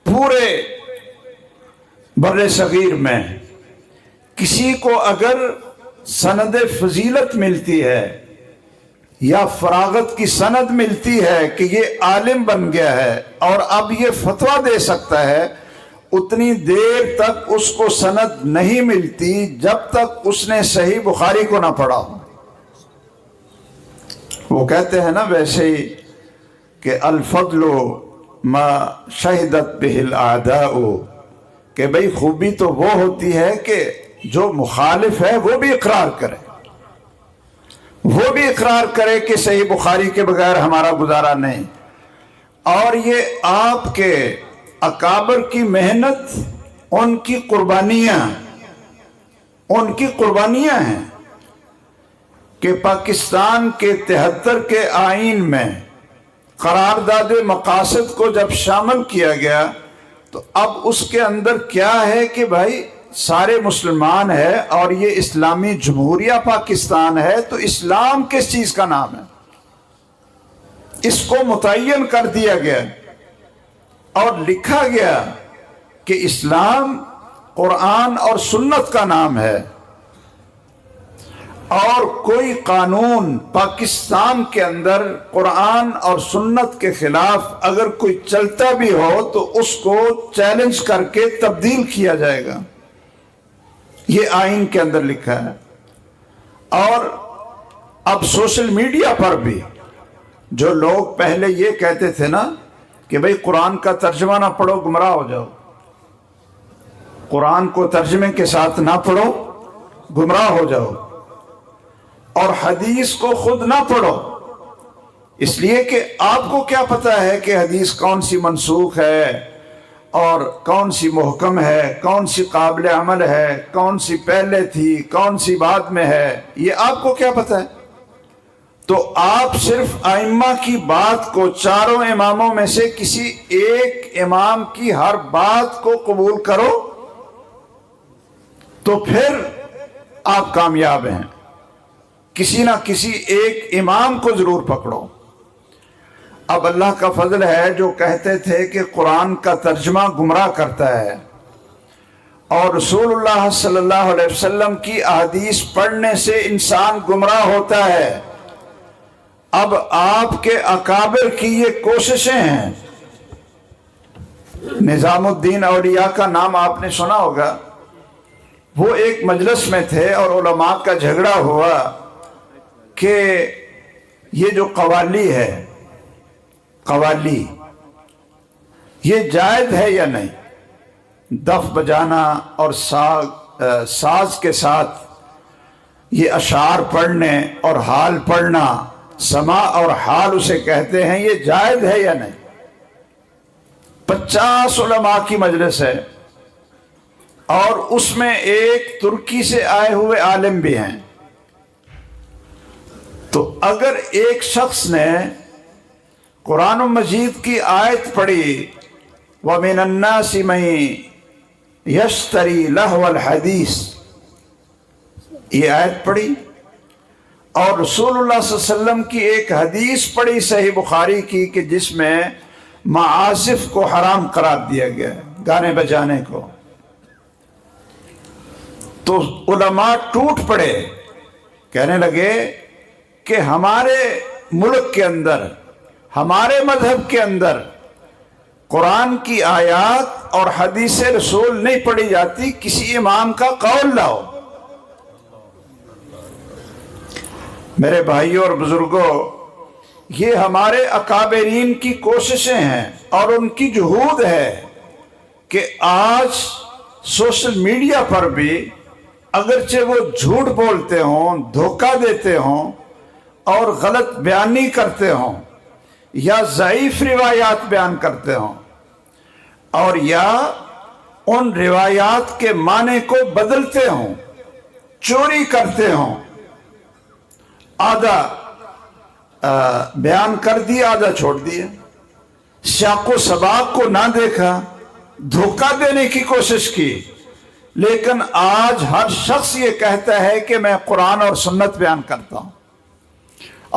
پورے بر صغیر میں کسی کو اگر سند فضیلت ملتی ہے یا فراغت کی سند ملتی ہے کہ یہ عالم بن گیا ہے اور اب یہ فتویٰ دے سکتا ہے، اتنی دیر تک اس کو سند نہیں ملتی جب تک اس نے صحیح بخاری کو نہ پڑھا ہو۔ وہ کہتے ہیں نا ویسے ہی کہ الفضل ما شہدت بہ الاعداء، کہ بھئی خوبی تو وہ ہوتی ہے کہ جو مخالف ہے وہ بھی اقرار کرے، وہ بھی اقرار کرے کہ صحیح بخاری کے بغیر ہمارا گزارا نہیں۔ اور یہ آپ کے اکابر کی محنت، ان کی قربانیاں ہیں کہ پاکستان کے 73 کے آئین میں قرارداد مقاصد کو جب شامل کیا گیا تو اب اس کے اندر کیا ہے کہ بھائی سارے مسلمان ہے اور یہ اسلامی جمہوریہ پاکستان ہے، تو اسلام کس چیز کا نام ہے؟ اس کو متعین کر دیا گیا اور لکھا گیا کہ اسلام قرآن اور سنت کا نام ہے، اور کوئی قانون پاکستان کے اندر قرآن اور سنت کے خلاف اگر کوئی چلتا بھی ہو تو اس کو چیلنج کر کے تبدیل کیا جائے گا۔ یہ آئین کے اندر لکھا ہے۔ اور اب سوشل میڈیا پر بھی جو لوگ پہلے یہ کہتے تھے نا کہ بھئی قرآن کا ترجمہ نہ پڑھو گمراہ ہو جاؤ، قرآن کو ترجمے کے ساتھ نہ پڑھو گمراہ ہو جاؤ، اور حدیث کو خود نہ پڑھو، اس لیے کہ آپ کو کیا پتا ہے کہ حدیث کون سی منسوخ ہے اور کون سی محکم ہے، کون سی قابل عمل ہے، کون سی پہلے تھی، کون سی بعد میں ہے، یہ آپ کو کیا پتا ہے؟ تو آپ صرف ائمہ کی بات کو، چاروں اماموں میں سے کسی ایک امام کی ہر بات کو قبول کرو تو پھر آپ کامیاب ہیں۔ کسی نہ کسی ایک امام کو ضرور پکڑو۔ اب اللہ کا فضل ہے، جو کہتے تھے کہ قرآن کا ترجمہ گمراہ کرتا ہے اور رسول اللہ صلی اللہ علیہ وسلم کی احادیث پڑھنے سے انسان گمراہ ہوتا ہے، اب آپ کے اکابر کی یہ کوششیں ہیں۔ نظام الدین اولیاء کا نام آپ نے سنا ہوگا، وہ ایک مجلس میں تھے اور علماء کا جھگڑا ہوا کہ یہ جو قوالی ہے، قوالی یہ جائز ہے یا نہیں؟ دف بجانا اور ساز کے ساتھ یہ اشعار پڑھنے اور حال پڑھنا، سماع اور حال اسے کہتے ہیں، یہ جائز ہے یا نہیں؟ 50 علماء کی مجلس ہے اور اس میں ایک ترکی سے آئے ہوئے عالم بھی ہیں، تو اگر ایک شخص نے قرآن مجید کی آیت پڑھی وَمِنَ النَّاسِ مَن يَشْتَرِي لَهْوَ الْحَدِيثِ، یہ آیت پڑھی اور رسول اللہ صلی اللہ علیہ وسلم کی ایک حدیث پڑھی صحیح بخاری کی کہ جس میں معازف کو حرام قرار دیا گیا ہے، گانے بجانے کو، تو علماء ٹوٹ پڑے، کہنے لگے کہ ہمارے ملک کے اندر، ہمارے مذہب کے اندر قرآن کی آیات اور حدیث رسول نہیں پڑھی جاتی، کسی امام کا قول لاؤ۔ میرے بھائیوں اور بزرگوں، یہ ہمارے اکابرین کی کوششیں ہیں اور ان کی جہود ہے کہ آج سوشل میڈیا پر بھی اگرچہ وہ جھوٹ بولتے ہوں، دھوکہ دیتے ہوں اور غلط بیانی کرتے ہوں یا ضعیف روایات بیان کرتے ہوں اور یا ان روایات کے معنی کو بدلتے ہوں، چوری کرتے ہوں، آدھا بیان کر دیا آدھا چھوڑ دیا، سیاق و سباق کو نہ دیکھا، دھوکہ دینے کی کوشش کی، لیکن آج ہر شخص یہ کہتا ہے کہ میں قرآن اور سنت بیان کرتا ہوں،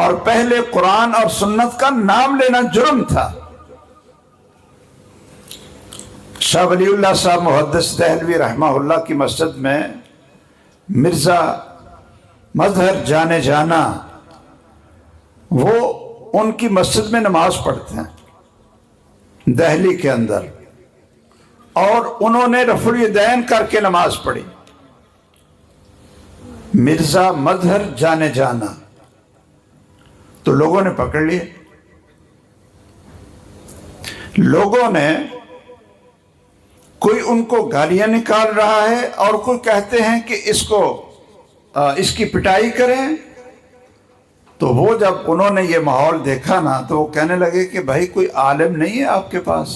اور پہلے قرآن اور سنت کا نام لینا جرم تھا۔ شاہ ولی اللہ صاحب محدث دہلوی رحمہ اللہ کی مسجد میں مرزا مظہر جانے جانا، وہ ان کی مسجد میں نماز پڑھتے ہیں دہلی کے اندر، اور انہوں نے رفع الیدین کر کے نماز پڑھی، مرزا مظہر جانے جانا، تو لوگوں نے پکڑ لیے، لوگوں نے کوئی ان کو گالیاں نکال رہا ہے اور کوئی کہتے ہیں کہ اس کی پٹائی کریں، تو وہ جب انہوں نے یہ ماحول دیکھا نا تو وہ کہنے لگے کہ بھائی کوئی عالم نہیں ہے آپ کے پاس،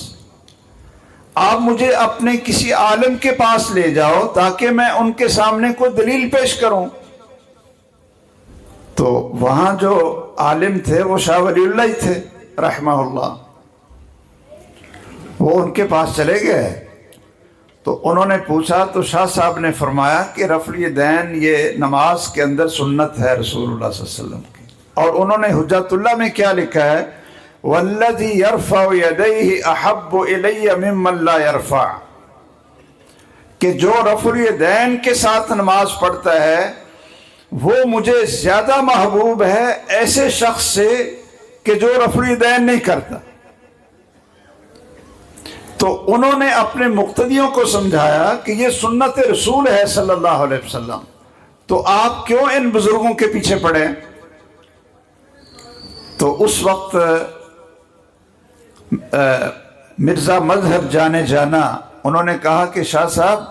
آپ مجھے اپنے کسی عالم کے پاس لے جاؤ تاکہ میں ان کے سامنے کوئی دلیل پیش کروں۔ تو وہاں جو عالم تھے وہ شاہ ولی اللہ ہی تھے رحمہ اللہ، وہ ان کے پاس چلے گئے، تو انہوں نے پوچھا تو شاہ صاحب نے فرمایا کہ رفع الیدین یہ نماز کے اندر سنت ہے رسول اللہ صلی اللہ علیہ وسلم کی، اور انہوں نے حجت اللہ میں کیا لکھا ہے، والذی یرفع یدیہ احب الی ممن لا یرفع، کہ جو رفع الیدین کے ساتھ نماز پڑھتا ہے وہ مجھے زیادہ محبوب ہے ایسے شخص سے کہ جو رفع الیدین نہیں کرتا۔ تو انہوں نے اپنے مقتدیوں کو سمجھایا کہ یہ سنت رسول ہے صلی اللہ علیہ وسلم، تو آپ کیوں ان بزرگوں کے پیچھے پڑے؟ تو اس وقت مرزا مظہر جانے جانا انہوں نے کہا کہ شاہ صاحب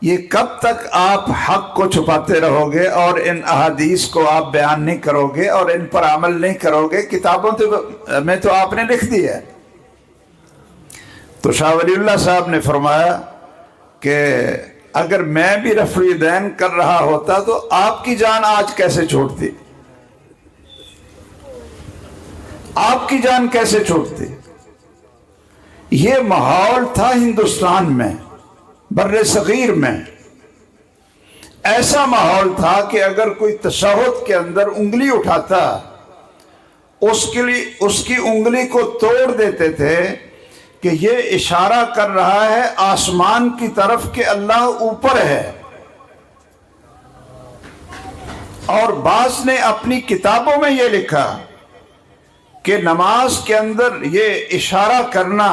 یہ کب تک آپ حق کو چھپاتے رہو گے اور ان احادیث کو آپ بیان نہیں کرو گے اور ان پر عمل نہیں کرو گے، کتابوں میں تو آپ نے لکھ دی ہے۔ تو شاہ ولی اللہ صاحب نے فرمایا کہ اگر میں بھی رفع الیدین کر رہا ہوتا تو آپ کی جان آج کیسے چھوٹتی، آپ کی جان کیسے چھوٹتی؟ یہ ماحول تھا ہندوستان میں، بر صغیر میں، ایسا ماحول تھا کہ اگر کوئی تشہد کے اندر انگلی اٹھاتا اس کی انگلی کو توڑ دیتے تھے کہ یہ اشارہ کر رہا ہے آسمان کی طرف کہ اللہ اوپر ہے۔ اور بعض نے اپنی کتابوں میں یہ لکھا کہ نماز کے اندر یہ اشارہ کرنا،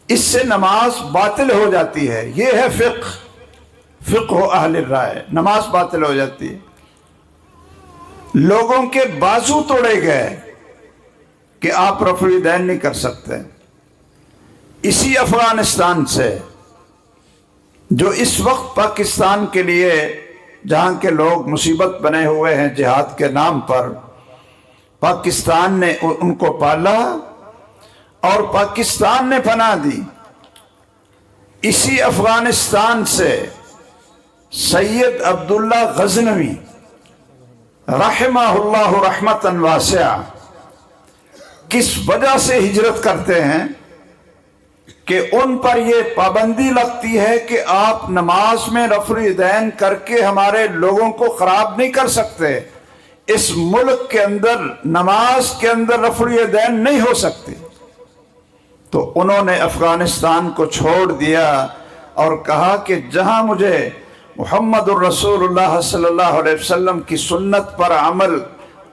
اس سے نماز باطل ہو جاتی ہے، یہ ہے فقہ اہل الرائے، نماز باطل ہو جاتی ہے۔ لوگوں کے بازو توڑے گئے کہ آپ رفع الیدین نہیں کر سکتے، اسی افغانستان سے جو اس وقت پاکستان کے لیے جہاں کے لوگ مصیبت بنے ہوئے ہیں جہاد کے نام پر، پاکستان نے ان کو پالا اور پاکستان نے پناہ دی۔ اسی افغانستان سے سید عبداللہ غزنوی رحمہ اللہ رحمتا واسعہ کس وجہ سے ہجرت کرتے ہیں کہ ان پر یہ پابندی لگتی ہے کہ آپ نماز میں رفع الیدین کر کے ہمارے لوگوں کو خراب نہیں کر سکتے، اس ملک کے اندر نماز کے اندر رفع الیدین نہیں ہو سکتی۔ تو انہوں نے افغانستان کو چھوڑ دیا اور کہا کہ جہاں مجھے محمد الرسول اللہ صلی اللہ علیہ وسلم کی سنت پر عمل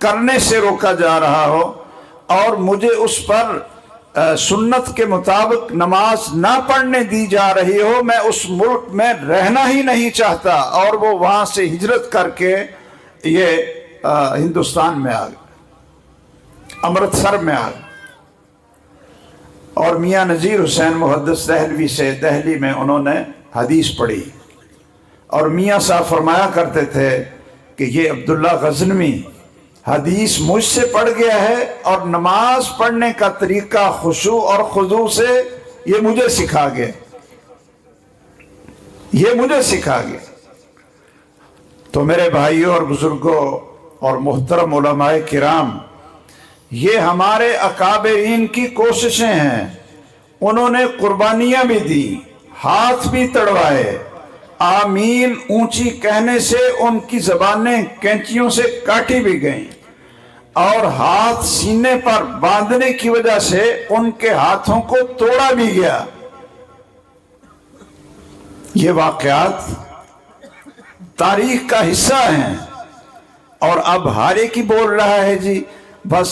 کرنے سے روکا جا رہا ہو اور مجھے اس پر سنت کے مطابق نماز نہ پڑھنے دی جا رہی ہو، میں اس ملک میں رہنا ہی نہیں چاہتا، اور وہ وہاں سے ہجرت کر کے یہ ہندوستان میں آ گئے، امرتسر میں آ گئے۔ اور میاں نذیر حسین محدث دہلوی سے دہلی میں انہوں نے حدیث پڑھی، اور میاں صاحب فرمایا کرتے تھے کہ یہ عبداللہ غزنوی حدیث مجھ سے پڑھ گیا ہے اور نماز پڑھنے کا طریقہ خشوع اور خضوع سے یہ مجھے سکھا گیا، یہ مجھے سکھا گیا۔ تو میرے بھائیوں اور بزرگوں اور محترم علماء کرام، یہ ہمارے اکابرین کی کوششیں ہیں، انہوں نے قربانیاں بھی دی، ہاتھ بھی تڑوائے، آمین اونچی کہنے سے ان کی زبانیں کینچیوں سے کاٹی بھی گئیں، اور ہاتھ سینے پر باندھنے کی وجہ سے ان کے ہاتھوں کو توڑا بھی گیا۔ یہ واقعات تاریخ کا حصہ ہیں، اور اب ہر ایک ہی بول رہا ہے جی بس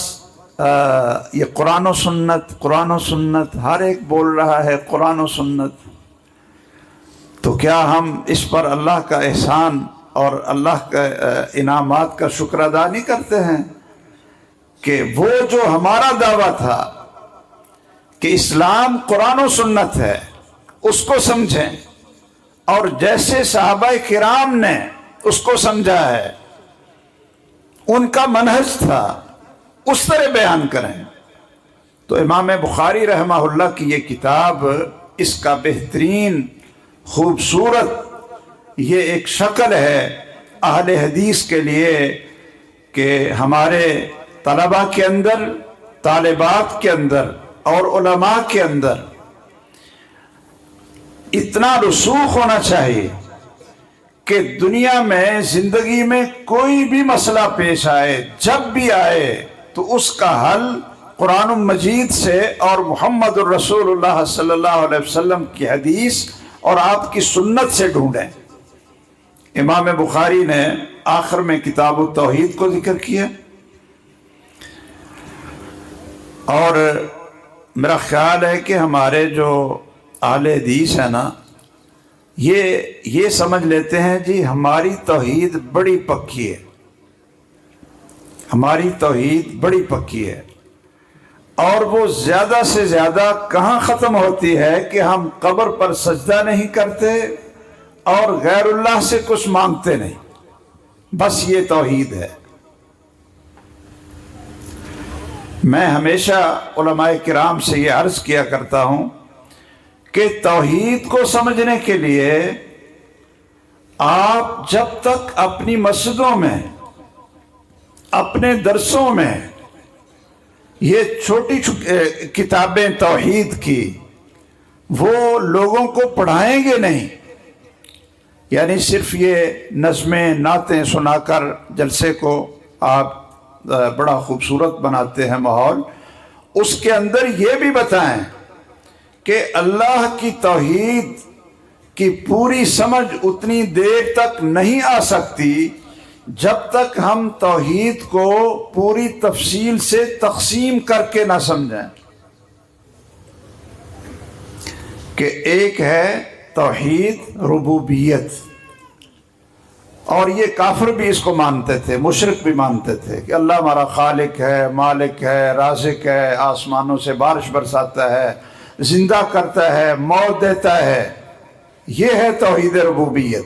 یہ قرآن و سنت، ہر ایک بول رہا ہے قرآن و سنت۔ تو کیا ہم اس پر اللہ کا احسان اور اللہ کا انعامات کا شکر ادا نہیں کرتے ہیں کہ وہ جو ہمارا دعویٰ تھا کہ اسلام قرآن و سنت ہے اس کو سمجھیں، اور جیسے صحابہ کرام نے اس کو سمجھا ہے، ان کا منہج تھا، اس طرح بیان کریں۔ تو امام بخاری رحمہ اللہ کی یہ کتاب، اس کا بہترین خوبصورت یہ ایک شکل ہے اہل حدیث کے لیے کہ ہمارے طلباء کے اندر، طالبات کے اندر اور علماء کے اندر اتنا رسوخ ہونا چاہیے کہ دنیا میں زندگی میں کوئی بھی مسئلہ پیش آئے، جب بھی آئے تو اس کا حل قرآن مجید سے اور محمد الرسول اللہ صلی اللہ علیہ وسلم کی حدیث اور آپ کی سنت سے ڈھونڈیں۔ امام بخاری نے آخر میں کتاب التوحید کو ذکر کیا، اور میرا خیال ہے کہ ہمارے جو اہل حدیث ہیں نا، یہ سمجھ لیتے ہیں جی ہماری توحید بڑی پکی ہے، ہماری توحید بڑی پکی ہے، اور وہ زیادہ سے زیادہ کہاں ختم ہوتی ہے کہ ہم قبر پر سجدہ نہیں کرتے اور غیر اللہ سے کچھ مانگتے نہیں، بس یہ توحید ہے۔ میں ہمیشہ علماء کرام سے یہ عرض کیا کرتا ہوں کہ توحید کو سمجھنے کے لیے آپ جب تک اپنی مسجدوں میں، اپنے درسوں میں یہ چھوٹی کتابیں توحید کی وہ لوگوں کو پڑھائیں گے نہیں، یعنی صرف یہ نظمیں نعتیں سنا کر جلسے کو آپ بڑا خوبصورت بناتے ہیں ماحول، اس کے اندر یہ بھی بتائیں کہ اللہ کی توحید کی پوری سمجھ اتنی دیر تک نہیں آ سکتی جب تک ہم توحید کو پوری تفصیل سے تقسیم کر کے نہ سمجھیں کہ ایک ہے توحید ربوبیت، اور یہ کافر بھی اس کو مانتے تھے، مشرک بھی مانتے تھے کہ اللہ ہمارا خالق ہے، مالک ہے، رازق ہے، آسمانوں سے بارش برساتا ہے، زندہ کرتا ہے، موت دیتا ہے، یہ ہے توحید ربوبیت۔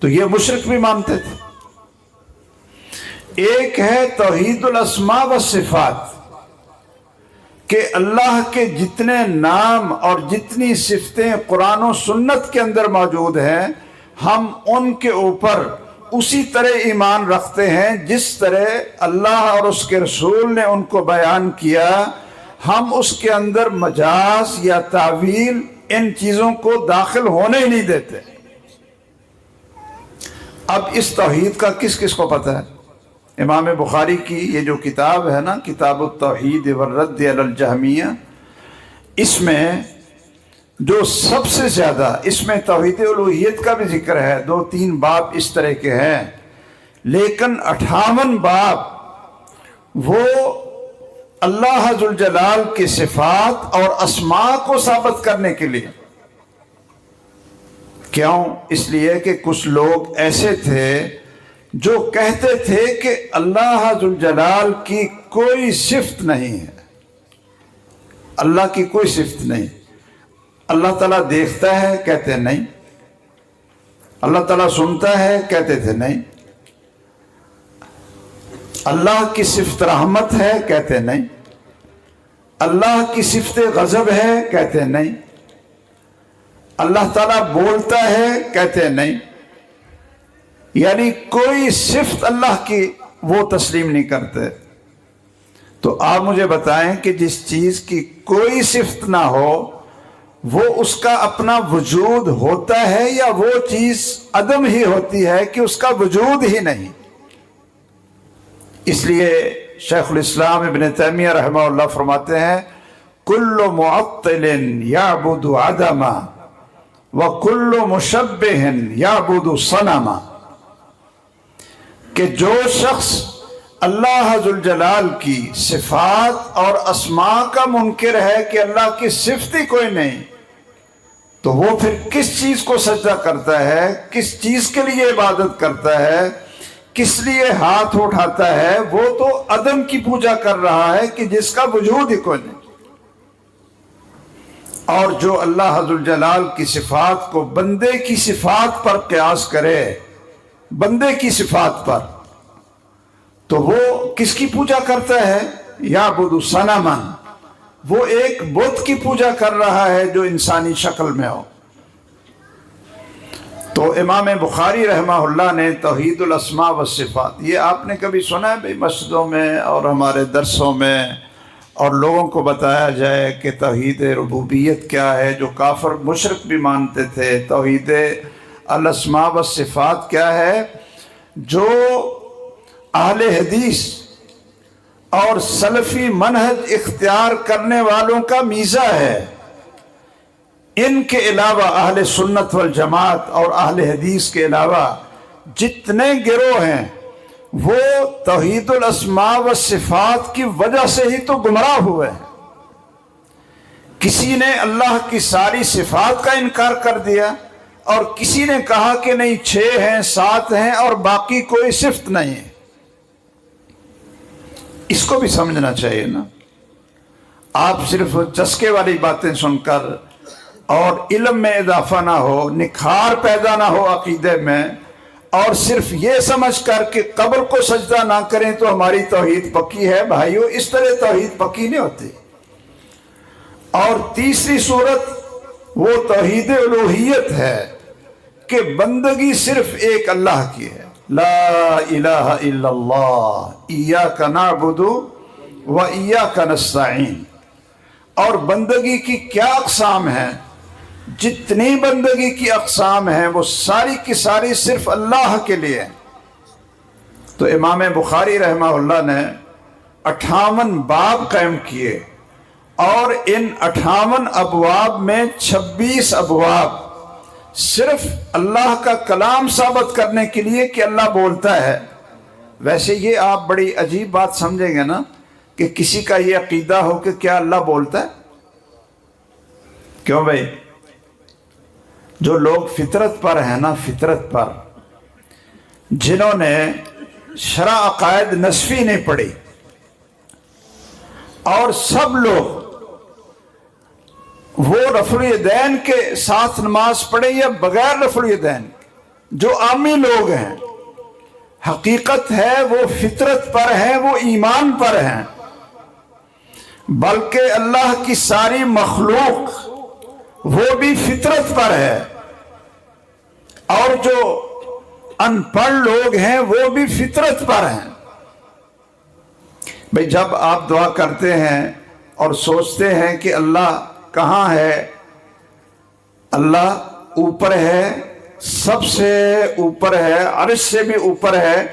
تو یہ مشرک بھی مانتے تھے۔ ایک ہے توحید الاسماء والصفات، کہ اللہ کے جتنے نام اور جتنی صفتیں قرآن و سنت کے اندر موجود ہیں، ہم ان کے اوپر اسی طرح ایمان رکھتے ہیں جس طرح اللہ اور اس کے رسول نے ان کو بیان کیا۔ ہم اس کے اندر مجاز یا تعویل ان چیزوں کو داخل ہونے ہی نہیں دیتے۔ اب اس توحید کا کس کس کو پتہ ہے؟ امام بخاری کی یہ جو کتاب ہے نا، کتاب التوحید والرد علی الجہمیہ، اس میں جو سب سے زیادہ اس میں توحید الوہیت کا بھی ذکر ہے، 2-3 باب اس طرح کے ہیں، لیکن 58 باب وہ اللہ ذوالجلال کی صفات اور اسماء کو ثابت کرنے کے لیے۔ کیوں؟ اس لیے کہ کچھ لوگ ایسے تھے جو کہتے تھے کہ اللہ ذوالجلال کی کوئی صفت نہیں ہے، اللہ کی کوئی صفت نہیں۔ اللہ تعالیٰ دیکھتا ہے، کہتے نہیں۔ اللہ تعالیٰ سنتا ہے، کہتے تھے نہیں۔ اللہ کی صفت رحمت ہے، کہتے نہیں۔ اللہ کی صفت غضب ہے، کہتے نہیں۔ اللہ تعالیٰ بولتا ہے، کہتے نہیں۔ یعنی کوئی صفت اللہ کی وہ تسلیم نہیں کرتے۔ تو آپ مجھے بتائیں کہ جس چیز کی کوئی صفت نہ ہو وہ اس کا اپنا وجود ہوتا ہے یا وہ چیز عدم ہی ہوتی ہے کہ اس کا وجود ہی نہیں؟ اس لیے شیخ الاسلام ابن تیمیہ رحمہ اللہ فرماتے ہیں کل معطل یعبد عدما وکل مشبہ یعبد صنما، کہ جو شخص اللہ ذوالجلال کی صفات اور اسماء کا منکر ہے کہ اللہ کی صفت ہی کوئی نہیں، تو وہ پھر کس چیز کو سجدہ کرتا ہے، کس چیز کے لیے عبادت کرتا ہے، کس لیے ہاتھ اٹھاتا ہے؟ وہ تو عدم کی پوجا کر رہا ہے کہ جس کا وجود ہی کوئی نہیں۔ اور جو اللہ ذوالجلال کی صفات کو بندے کی صفات پر قیاس کرے، بندے کی صفات پر، تو وہ کس کی پوجا کرتا ہے؟ یعبد صنما، وہ ایک بت کی پوجا کر رہا ہے جو انسانی شکل میں ہو۔ تو امام بخاری رحمہ اللہ نے توحید الاسماء والصفات، یہ آپ نے کبھی سنا ہے بھئی مسجدوں میں اور ہمارے درسوں میں، اور لوگوں کو بتایا جائے کہ توحید ربوبیت کیا ہے جو کافر مشرک بھی مانتے تھے، توحید الاسماء والصفات کیا ہے جو اہل حدیث اور سلفی منہج اختیار کرنے والوں کا میزہ ہے۔ ان کے علاوہ اہل سنت والجماعت اور اہل حدیث کے علاوہ جتنے گروہ ہیں وہ توحید الاسماء والصفات کی وجہ سے ہی تو گمراہ ہوئے ہیں۔ کسی نے اللہ کی ساری صفات کا انکار کر دیا اور کسی نے کہا کہ نہیں 6 ہیں 7 ہیں اور باقی کوئی صفت نہیں ہے۔ اس کو بھی سمجھنا چاہیے نا۔ آپ صرف چسکے والی باتیں سن کر اور علم میں اضافہ نہ ہو، نکھار پیدا نہ ہو عقیدے میں، اور صرف یہ سمجھ کر کہ قبر کو سجدہ نہ کریں تو ہماری توحید پکی ہے، بھائیو اس طرح توحید پکی نہیں ہوتی۔ اور تیسری صورت وہ توحید الوہیت ہے کہ بندگی صرف ایک اللہ کی ہے، لا الہ الا اللہ ایاک نعبد و ایاک نستعین۔ اور بندگی کی کیا اقسام ہیں؟ جتنی بندگی کی اقسام ہیں وہ ساری کی ساری صرف اللہ کے لیے ہیں۔ تو امام بخاری رحمہ اللہ نے 58 باب قائم کیے، اور ان 58 ابواب میں 26 ابواب صرف اللہ کا کلام ثابت کرنے کے لیے کہ اللہ بولتا ہے۔ ویسے یہ آپ بڑی عجیب بات سمجھیں گے نا کہ کسی کا یہ عقیدہ ہو کہ کیا اللہ بولتا ہے؟ کیوں بھائی؟ جو لوگ فطرت پر ہیں نا، فطرت پر، جنہوں نے شرع عقائد نسفی نہیں پڑھی، اور سب لوگ وہ رفع الیدین کے ساتھ نماز پڑھے یا بغیر رفع الیدین، جو عامی لوگ ہیں، حقیقت ہے وہ فطرت پر ہیں، وہ ایمان پر ہیں، بلکہ اللہ کی ساری مخلوق وہ بھی فطرت پر ہے، اور جو ان پڑھ لوگ ہیں وہ بھی فطرت پر ہیں۔ بھئی جب آپ دعا کرتے ہیں اور سوچتے ہیں کہ اللہ کہاں ہے، اللہ اوپر ہے، سب سے اوپر ہے، عرش سے بھی اوپر ہے،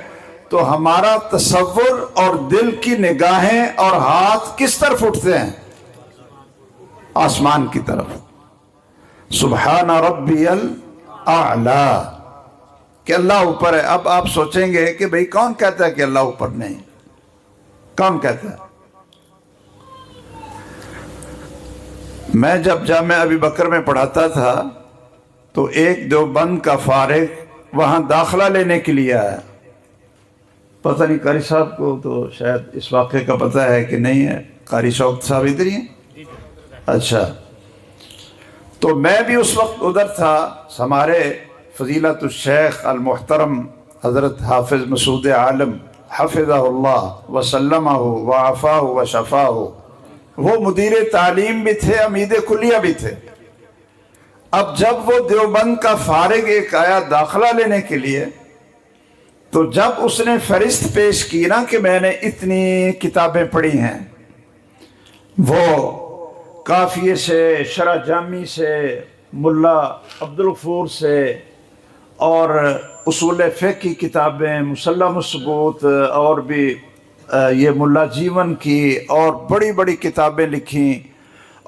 تو ہمارا تصور اور دل کی نگاہیں اور ہاتھ کس طرف اٹھتے ہیں؟ آسمان کی طرف۔ سبحان ربی الاعلی، کہ اللہ اوپر ہے۔ اب آپ سوچیں گے کہ بھئی کون کہتا ہے کہ اللہ اوپر نہیں؟ کون کہتا ہے؟ میں جب جامعہ ابی بکر میں پڑھاتا تھا تو ایک دیوبند کا فارغ وہاں داخلہ لینے کے لیے آیا۔ پتہ نہیں قاری صاحب کو تو شاید اس واقعے کا پتہ ہے کہ نہیں ہے۔ قاری شوقت صاحب ادھر ہی ہیں؟ اچھا، تو میں بھی اس وقت ادھر تھا۔ ہمارے فضیلت الشیخ المحترم حضرت حافظ مسعود عالم حفظہ اللہ وسلمہ وعفاہ وشفاہ، وہ مدیر تعلیم بھی تھے، امید کلیہ بھی تھے۔ اب جب وہ دیوبند کا فارغ ایک آیا داخلہ لینے کے لیے، تو جب اس نے فہرست پیش کی نا کہ میں نے اتنی کتابیں پڑھی ہیں، وہ کافیے سے، شرح جامی سے، ملا عبدالغفور سے، اور اصول فقہ کی کتابیں، مسلم الثبوت، اور بھی یہ ملا جیون کی، اور بڑی بڑی کتابیں لکھیں،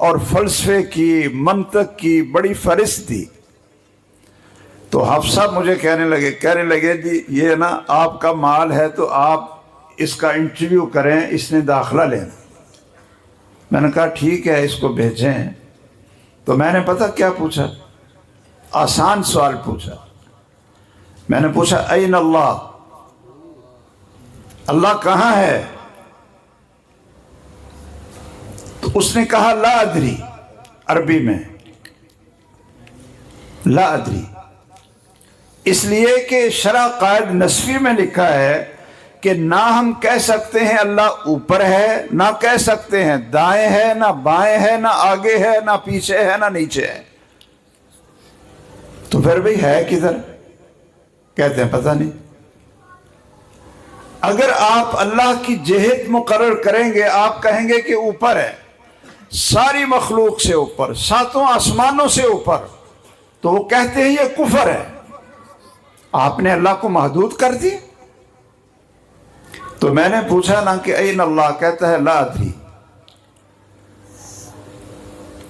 اور فلسفے کی، منطق کی بڑی فہرست دی۔ تو حافظ صاحب مجھے کہنے لگے جی یہ نا آپ کا مال ہے تو آپ اس کا انٹرویو کریں، اس نے داخلہ لینا۔ میں نے کہا ٹھیک ہے، اس کو بھیجیں۔ تو میں نے پتہ کیا پوچھا؟ آسان سوال پوچھا۔ میں نے پوچھا این اللہ، اللہ کہاں ہے؟ تو اس نے کہا لا ادری، عربی میں لا ادری، اس لیے کہ شرح قائد نصفی میں لکھا ہے کہ نہ ہم کہہ سکتے ہیں اللہ اوپر ہے، نہ کہہ سکتے ہیں دائیں ہے، نہ بائیں ہے، نہ آگے ہے، نہ پیچھے ہے، نہ نیچے ہے۔ تو پھر بھئی ہے کدھر؟ کہتے ہیں پتہ نہیں۔ اگر آپ اللہ کی جہت مقرر کریں گے، آپ کہیں گے کہ اوپر ہے، ساری مخلوق سے اوپر، ساتوں آسمانوں سے اوپر، تو وہ کہتے ہیں یہ کفر ہے۔ آپ نے اللہ کو محدود کر دی۔ تو میں نے پوچھا نا کہ این اللہ، کہتا ہے لا ادری۔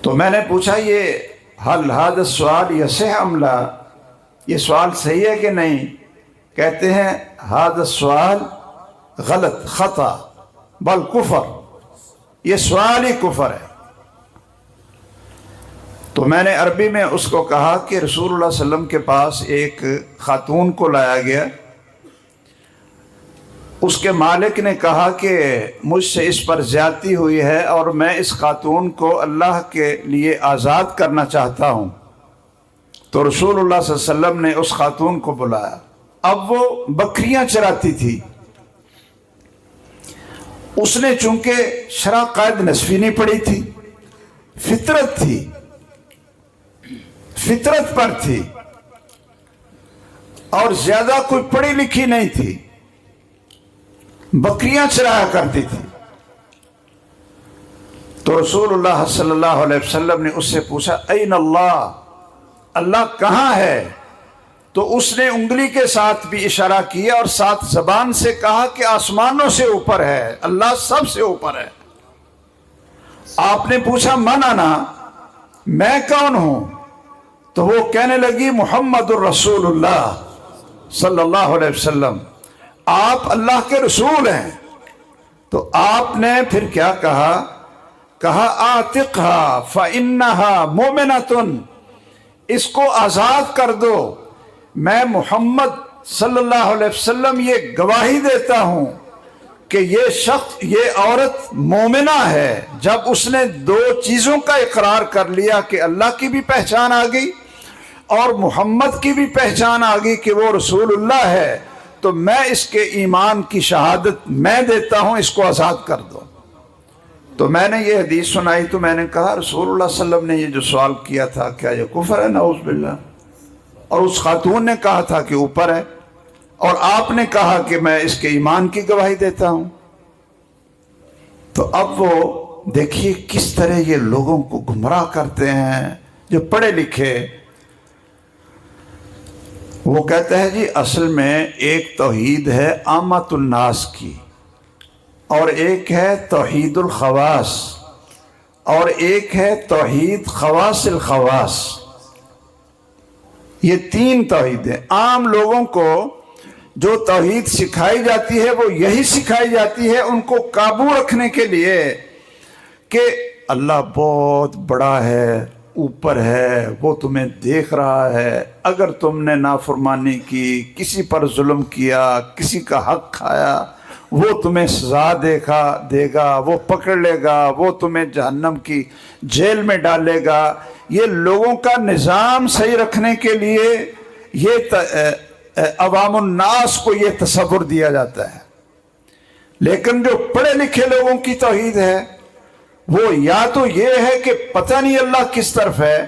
تو میں نے پوچھا یہ حل هذا السؤال یصح ام لا، یہ سوال صحیح ہے کہ نہیں؟ کہتے ہیں هذا السؤال غلط، خطا، بل کفر، یہ سوال ہی کفر ہے۔ تو میں نے عربی میں اس کو کہا کہ رسول اللہ صلی اللہ علیہ وسلم کے پاس ایک خاتون کو لایا گیا، اس کے مالک نے کہا کہ مجھ سے اس پر زیادتی ہوئی ہے اور میں اس خاتون کو اللہ کے لیے آزاد کرنا چاہتا ہوں۔ تو رسول اللہ صلی اللہ علیہ وسلم نے اس خاتون کو بلایا۔ اب وہ بکریاں چراتی تھی، اس نے چونکہ شرح قائد نصفی نہیں پڑھی تھی، فطرت تھی، فطرت پر تھی، اور زیادہ کوئی پڑھی لکھی نہیں تھی، بکریاں چرایا کرتی تھی۔ تو رسول اللہ صلی اللہ علیہ وسلم نے اس سے پوچھا این اللہ، اللہ کہاں ہے؟ تو اس نے انگلی کے ساتھ بھی اشارہ کیا اور ساتھ زبان سے کہا کہ آسمانوں سے اوپر ہے، اللہ سب سے اوپر ہے۔ آپ نے پوچھا من انا، میں کون ہوں؟ تو وہ کہنے لگی محمد الرسول اللہ صلی اللہ علیہ وسلم، آپ اللہ کے رسول ہیں۔ تو آپ نے پھر کیا کہا؟ کہا آتقھا فإنہا مومنۃ، اس کو آزاد کر دو، میں محمد صلی اللہ علیہ وسلم یہ گواہی دیتا ہوں کہ یہ شخص، یہ عورت مومنہ ہے جب اس نے دو چیزوں کا اقرار کر لیا کہ اللہ کی بھی پہچان آ گئی اور محمد کی بھی پہچان آ گئی کہ وہ رسول اللہ ہے، تو میں اس کے ایمان کی شہادت میں دیتا ہوں، اس کو آزاد کر دو۔ تو میں نے یہ حدیث سنائی تو میں نے کہا رسول اللہ صلی اللہ علیہ وسلم نے یہ جو سوال کیا تھا کیا یہ کفر ہے؟ نعوذ باللہ۔ اور اس خاتون نے کہا تھا کہ اوپر ہے، اور آپ نے کہا کہ میں اس کے ایمان کی گواہی دیتا ہوں۔ تو اب وہ دیکھیے کس طرح یہ لوگوں کو گمراہ کرتے ہیں جو پڑھے لکھے۔ وہ کہتے ہیں جی اصل میں ایک توحید ہے عامۃ الناس کی، اور ایک ہے توحید الخواص، اور ایک ہے توحید خواص الخواص۔ یہ تین توحیدیں عام لوگوں کو جو توحید سکھائی جاتی ہے وہ یہی سکھائی جاتی ہے ان کو قابو رکھنے کے لیے کہ اللہ بہت بڑا ہے، اوپر ہے، وہ تمہیں دیکھ رہا ہے، اگر تم نے نافرمانی کی، کسی پر ظلم کیا، کسی کا حق کھایا، وہ تمہیں سزا دے گا، وہ پکڑ لے گا، وہ تمہیں جہنم کی جیل میں ڈالے گا۔ یہ لوگوں کا نظام صحیح رکھنے کے لیے یہ عوام الناس کو یہ تصور دیا جاتا ہے۔ لیکن جو پڑھے لکھے لوگوں کی توحید ہے وہ یا تو یہ ہے کہ پتہ نہیں اللہ کس طرف ہے،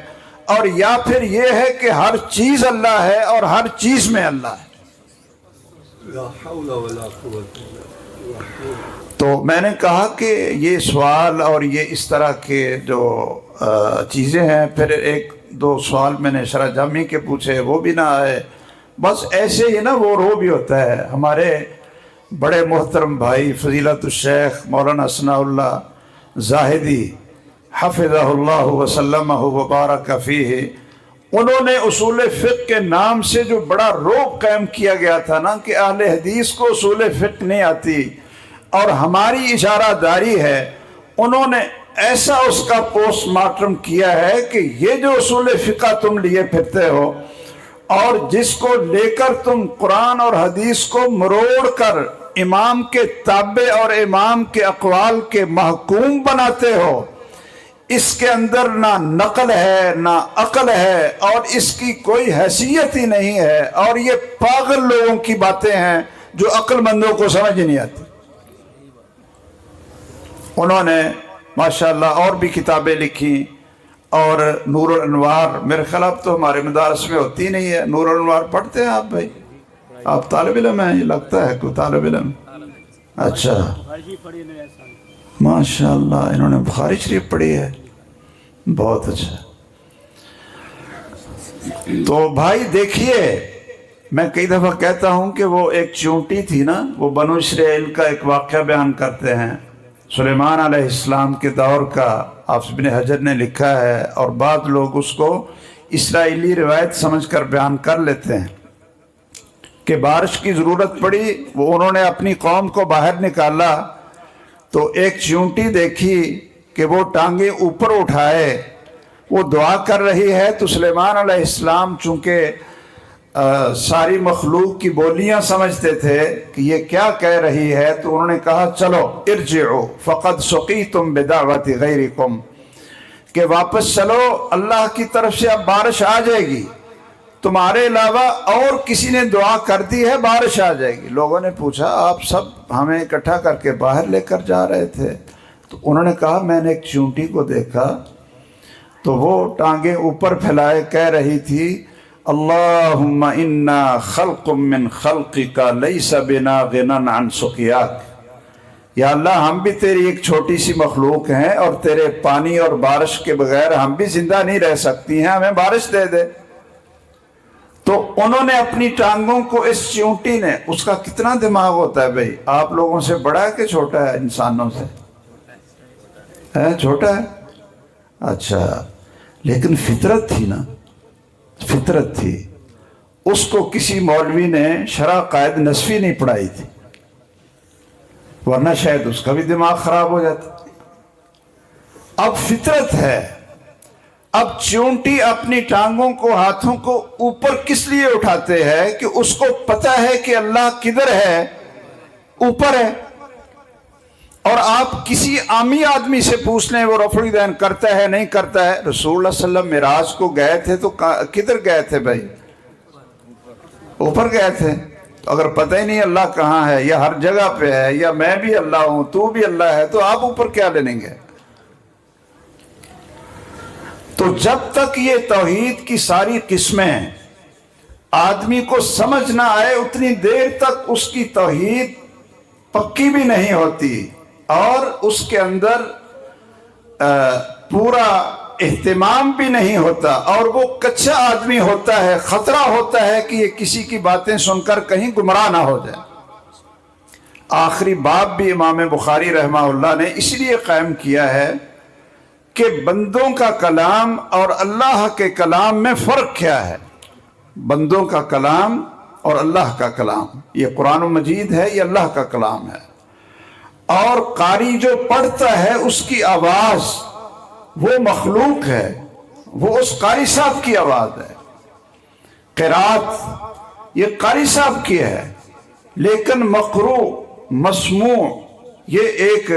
اور یا پھر یہ ہے کہ ہر چیز اللہ ہے اور ہر چیز میں اللہ ہے۔ لا حول ولا قوت الا باللہ۔ تو میں نے کہا کہ یہ سوال اور یہ اس طرح کے جو چیزیں ہیں، پھر ایک دو سوال میں نے شرح جامی کے پوچھے، وہ بھی نہ آئے۔ بس ایسے ہی نا وہ رو بھی ہوتا ہے۔ ہمارے بڑے محترم بھائی فضیلت الشیخ مولانا ثناء اللہ زاہدی حفظہ اللہ وسلمہ وبارک فیہ، انہوں نے اصول فقہ کے نام سے جو بڑا رعب قائم کیا گیا تھا نا کہ اہل حدیث کو اصول فقہ نہیں آتی اور ہماری اشارہ داری ہے، انہوں نے ایسا اس کا پوسٹ مارٹم کیا ہے کہ یہ جو اصول فقہ تم لیے پھرتے ہو اور جس کو لے کر تم قرآن اور حدیث کو مروڑ کر امام کے تابع اور امام کے اقوال کے محکوم بناتے ہو، اس کے اندر نہ نقل ہے نہ عقل ہے اور اس کی کوئی حیثیت ہی نہیں ہے، اور یہ پاگل لوگوں کی باتیں ہیں جو عقل مندوں کو سمجھ نہیں آتی۔ انہوں نے ماشاءاللہ اور بھی کتابیں لکھی، اور نور الانوار میرے خیال اب تو ہمارے مدارس میں ہوتی نہیں ہے۔ نور الانوار پڑھتے ہیں آپ بھائی؟ آپ طالب علم ہیں؟ یہ لگتا ہے کوئی طالب علم۔ اچھا ماشاءاللہ انہوں نے بخاری شریف پڑھی ہے، بہت اچھا۔ تو بھائی دیکھیے، میں کئی دفعہ کہتا ہوں کہ وہ ایک چونٹی تھی نا، وہ بنو اسرائیل کا ایک واقعہ بیان کرتے ہیں سلیمان علیہ السلام کے دور کا، حافظ ابن حجر نے لکھا ہے، اور بعض لوگ اس کو اسرائیلی روایت سمجھ کر بیان کر لیتے ہیں کہ بارش کی ضرورت پڑی، وہ انہوں نے اپنی قوم کو باہر نکالا تو ایک چونٹی دیکھی کہ وہ ٹانگیں اوپر اٹھائے وہ دعا کر رہی ہے، تو سلیمان علیہ السلام چونکہ ساری مخلوق کی بولیاں سمجھتے تھے کہ یہ کیا کہہ رہی ہے، تو انہوں نے کہا چلو ارجعوا فقد سقیتم بدعوت غیرکم، کہ واپس چلو، اللہ کی طرف سے اب بارش آ جائے گی، تمہارے علاوہ اور کسی نے دعا کر دی ہے، بارش آ جائے گی۔ لوگوں نے پوچھا آپ سب ہمیں اکٹھا کر کے باہر لے کر جا رہے تھے؟ تو انہوں نے کہا میں نے ایک چونٹی کو دیکھا تو وہ ٹانگیں اوپر پھیلائے کہہ رہی تھی اللہم انا خلق من خلقک لیس بنا غنی عن سقیاک، یا اللہ ہم بھی تیری ایک چھوٹی سی مخلوق ہیں اور تیرے پانی اور بارش کے بغیر ہم بھی زندہ نہیں رہ سکتی ہیں، ہمیں بارش دے دے۔ تو انہوں نے اپنی ٹانگوں کو، اس چونٹی نے، اس کا کتنا دماغ ہوتا ہے بھائی؟ آپ لوگوں سے بڑا ہے کہ چھوٹا ہے؟ انسانوں سے چھوٹا ہے؟ اچھا، لیکن فطرت تھی نا، فطرت تھی، اس کو کسی مولوی نے شرح قائد نصفی نہیں پڑھائی تھی، ورنہ شاید اس کا بھی دماغ خراب ہو جاتا۔ اب فطرت ہے۔ اب چونٹی اپنی ٹانگوں کو، ہاتھوں کو اوپر کس لیے اٹھاتے ہیں کہ اس کو پتہ ہے کہ اللہ کدھر ہے؟ اوپر ہے۔ اور آپ کسی عامی آدمی سے پوچھ لیں وہ رفع الیدین کرتا ہے نہیں کرتا ہے؟ رسول اللہ صلی اللہ علیہ وسلم معراج کو گئے تھے تو کدھر گئے تھے بھائی؟ اوپر گئے تھے. تو اگر پتہ ہی نہیں اللہ کہاں ہے یا ہر جگہ پہ ہے یا میں بھی اللہ ہوں تو بھی اللہ ہے تو آپ اوپر کیا لیں گے؟ تو جب تک یہ توحید کی ساری قسمیں آدمی کو سمجھ نہ آئے اتنی دیر تک اس کی توحید پکی بھی نہیں ہوتی اور اس کے اندر پورا اہتمام بھی نہیں ہوتا اور وہ کچا آدمی ہوتا ہے. خطرہ ہوتا ہے کہ یہ کسی کی باتیں سن کر کہیں گمراہ نہ ہو جائے. آخری باب بھی امام بخاری رحمہ اللہ نے اس لیے قائم کیا ہے کہ بندوں کا کلام اور اللہ کے کلام میں فرق کیا ہے. بندوں کا کلام اور اللہ کا کلام، یہ قرآن مجید ہے، یہ اللہ کا کلام ہے. اور قاری جو پڑھتا ہے اس کی آواز وہ مخلوق ہے، وہ اس قاری صاحب کی آواز ہے. قرات یہ قاری صاحب کی ہے، لیکن مقروء مسموع یہ ایک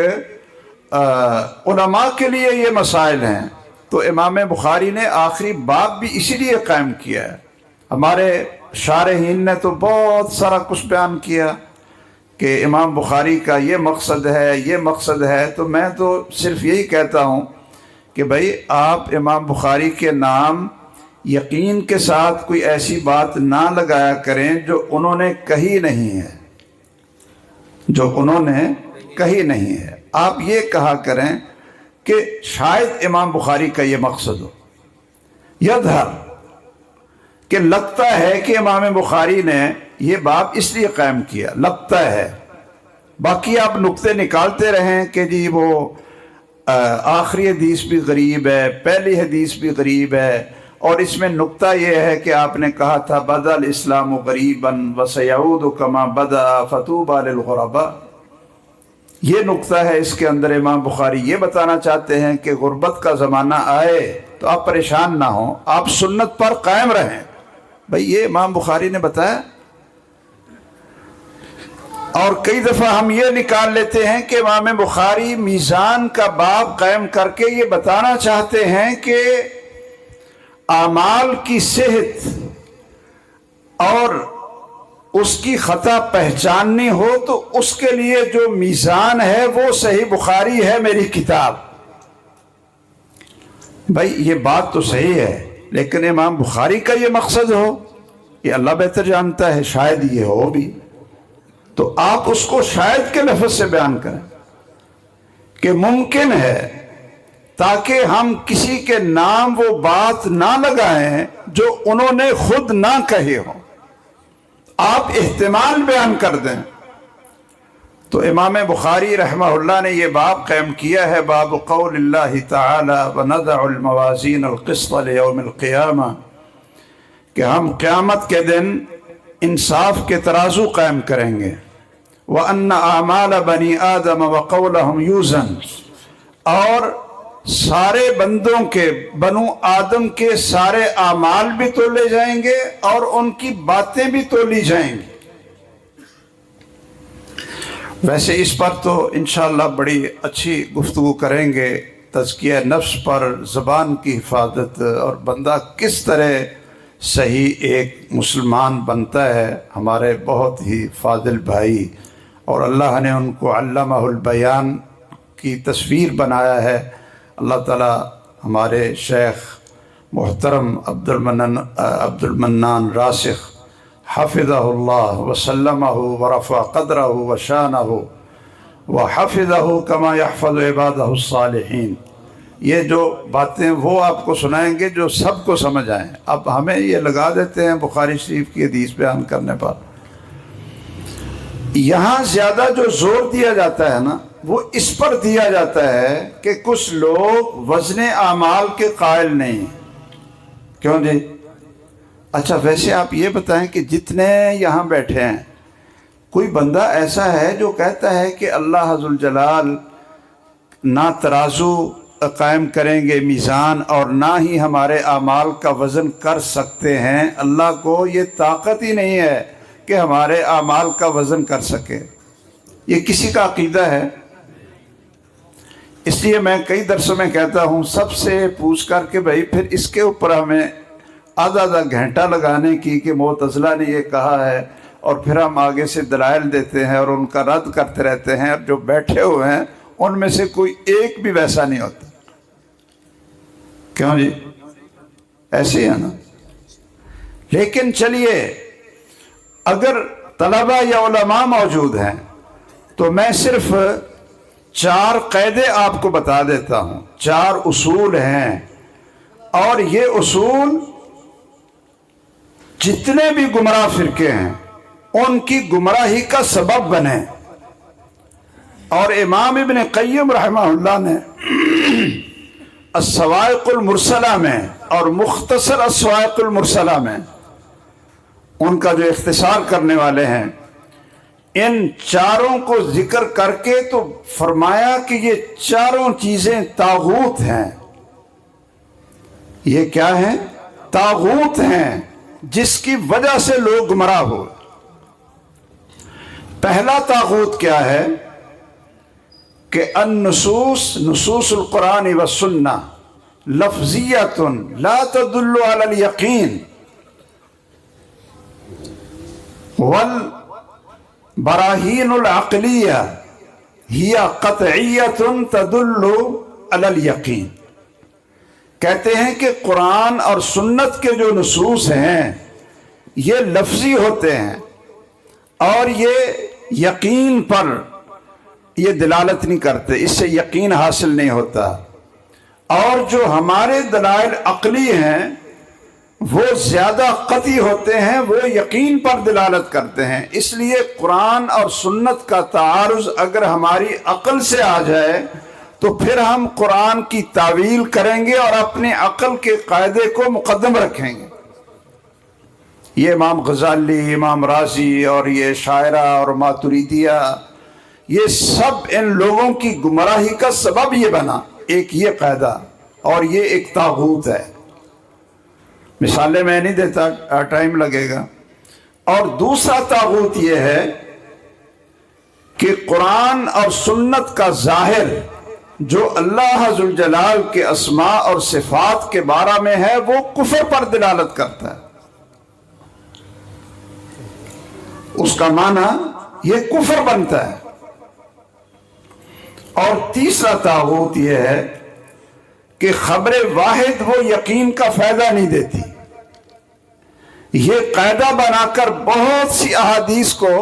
علماء کے لیے یہ مسائل ہیں. تو امام بخاری نے آخری باب بھی اسی لیے قائم کیا ہے. ہمارے شارحین نے تو بہت سارا کچھ بیان کیا کہ امام بخاری کا یہ مقصد ہے یہ مقصد ہے. تو میں تو صرف یہی کہتا ہوں کہ بھائی آپ امام بخاری کے نام یقین کے ساتھ کوئی ایسی بات نہ لگایا کریں جو انہوں نے کہی نہیں ہے، جو انہوں نے کہی نہیں ہے. آپ یہ کہا کریں کہ شاید امام بخاری کا یہ مقصد ہو. یظہر کہ لگتا ہے کہ امام بخاری نے یہ باب اس لیے قائم کیا، لگتا ہے. باقی آپ نقطے نکالتے رہیں کہ جی وہ آخری حدیث بھی غریب ہے، پہلی حدیث بھی غریب ہے، اور اس میں نقطہ یہ ہے کہ آپ نے کہا تھا بدأ الاسلام غریبا وسیعود کما بدأ فطوبی للغرباء. یہ نقطہ ہے اس کے اندر. امام بخاری یہ بتانا چاہتے ہیں کہ غربت کا زمانہ آئے تو آپ پریشان نہ ہوں، آپ سنت پر قائم رہیں. بھئی یہ امام بخاری نے بتایا. اور کئی دفعہ ہم یہ نکال لیتے ہیں کہ امام بخاری میزان کا باب قائم کر کے یہ بتانا چاہتے ہیں کہ اعمال کی صحت اور اس کی خطا پہچاننی ہو تو اس کے لیے جو میزان ہے وہ صحیح بخاری ہے میری کتاب. بھائی یہ بات تو صحیح ہے، لیکن امام بخاری کا یہ مقصد ہو، یہ اللہ بہتر جانتا ہے، شاید یہ ہو بھی، تو آپ اس کو شاید کے لفظ سے بیان کریں کہ ممکن ہے، تاکہ ہم کسی کے نام وہ بات نہ لگائیں جو انہوں نے خود نہ کہے ہوں. آپ احتمال بیان کر دیں. تو امام بخاری رحمہ اللہ نے یہ باب قائم کیا ہے، باب قول اللہ تعالی وَنَضَعُ الْمَوَازِينَ الْقِسْطَ لِيَوْمِ الْقِيَامَةِ، کہ ہم قیامت کے دن انصاف کے ترازو قائم کریں گے. وَأَنَّ أَعْمَالَ بَنِي آدَمَ وَقَوْلَهُمْ يُوزَنُ، اور سارے بندوں کے، بنو آدم کے سارے اعمال بھی تولے جائیں گے اور ان کی باتیں بھی تولی جائیں گی. ویسے اس پر تو انشاءاللہ بڑی اچھی گفتگو کریں گے، تزکیہ نفس پر، زبان کی حفاظت، اور بندہ کس طرح صحیح ایک مسلمان بنتا ہے. ہمارے بہت ہی فاضل بھائی، اور اللہ نے ان کو علمہ البیان کی تصویر بنایا ہے. اللہ تعالی ہمارے شیخ محترم عبد المنان راسخ حفظہ اللہ وسلمہ ورفع قدرہ وشانہ وحفظہ کما یحفظ عبادہ الصالحین، یہ جو باتیں وہ آپ کو سنائیں گے جو سب کو سمجھ آئیں. اب ہمیں یہ لگا دیتے ہیں بخاری شریف کی حدیث بیان کرنے پر. یہاں زیادہ جو زور دیا جاتا ہے نا وہ اس پر دیا جاتا ہے کہ کچھ لوگ وزن اعمال کے قائل نہیں. کیوں جی؟ اچھا ویسے آپ یہ بتائیں کہ جتنے یہاں بیٹھے ہیں کوئی بندہ ایسا ہے جو کہتا ہے کہ اللہ ذو الجلال نہ ترازو قائم کریں گے میزان اور نہ ہی ہمارے اعمال کا وزن کر سکتے ہیں؟ اللہ کو یہ طاقت ہی نہیں ہے کہ ہمارے اعمال کا وزن کر سکے. یہ کسی کا عقیدہ ہے؟ اس لیے میں کئی درسوں میں کہتا ہوں سب سے پوچھ کر کے بھائی پھر اس کے اوپر ہمیں آدھا گھنٹہ لگانے کی کہ معتزلہ نے یہ کہا ہے، اور پھر ہم آگے سے دلائل دیتے ہیں اور ان کا رد کرتے رہتے ہیں، اور جو بیٹھے ہوئے ہیں ان میں سے کوئی ایک بھی ویسا نہیں ہوتا۔ کیوں جی؟ ایسے ہی ہے نا۔ لیکن چلیے، اگر طلبہ یا علماء موجود ہیں تو میں صرف 4 قاعدے آپ کو بتا دیتا ہوں، 4 اصول ہیں، اور یہ اصول جتنے بھی گمراہ فرقے ہیں ان کی گمراہی کا سبب بنے۔ اور امام ابن قیم رحمہ اللہ نے الصواعق المرسلہ میں اور مختصر الصواعق المرسلہ میں، ان کا جو اختصار کرنے والے ہیں، ان 4 کو ذکر کر کے تو فرمایا کہ یہ 4 چیزیں طاغوت ہیں۔ یہ کیا ہیں؟ طاغوت ہیں، جس کی وجہ سے لوگ گمراہ ہو۔ پہلا طاغوت کیا ہے کہ نصوص القرآن والسنہ لفظیۃ لا تدل علی الیقین والبراہین العقلیہ ہی قطعیۃ تدل علی الیقین۔ کہتے ہیں کہ قرآن اور سنت کے جو نصوص ہیں یہ لفظی ہوتے ہیں اور یہ یقین پر یہ دلالت نہیں کرتے، اس سے یقین حاصل نہیں ہوتا، اور جو ہمارے دلائل عقلی ہیں وہ زیادہ قطعی ہوتے ہیں، وہ یقین پر دلالت کرتے ہیں۔ اس لیے قرآن اور سنت کا تعارض اگر ہماری عقل سے آ جائے تو پھر ہم قرآن کی تعویل کریں گے اور اپنی عقل کے قاعدے کو مقدم رکھیں گے۔ یہ امام غزالی، امام رازی اور یہ شاعرہ اور ماتریدیہ، یہ سب ان لوگوں کی گمراہی کا سبب یہ بنا، ایک یہ قاعدہ، اور یہ ایک طاغوت ہے۔ مثالیں میں نہیں دیتا، ٹائم لگے گا۔ اور دوسرا طاغوت یہ ہے کہ قرآن اور سنت کا ظاہر جو اللہ ذوالجلال کے اسماء اور صفات کے بارے میں ہے وہ کفر پر دلالت کرتا ہے، اس کا معنی یہ کفر بنتا ہے۔ اور تیسرا طاغوت یہ ہے کہ خبر واحد وہ یقین کا فائدہ نہیں دیتی۔ یہ قاعدہ بنا کر بہت سی احادیث کو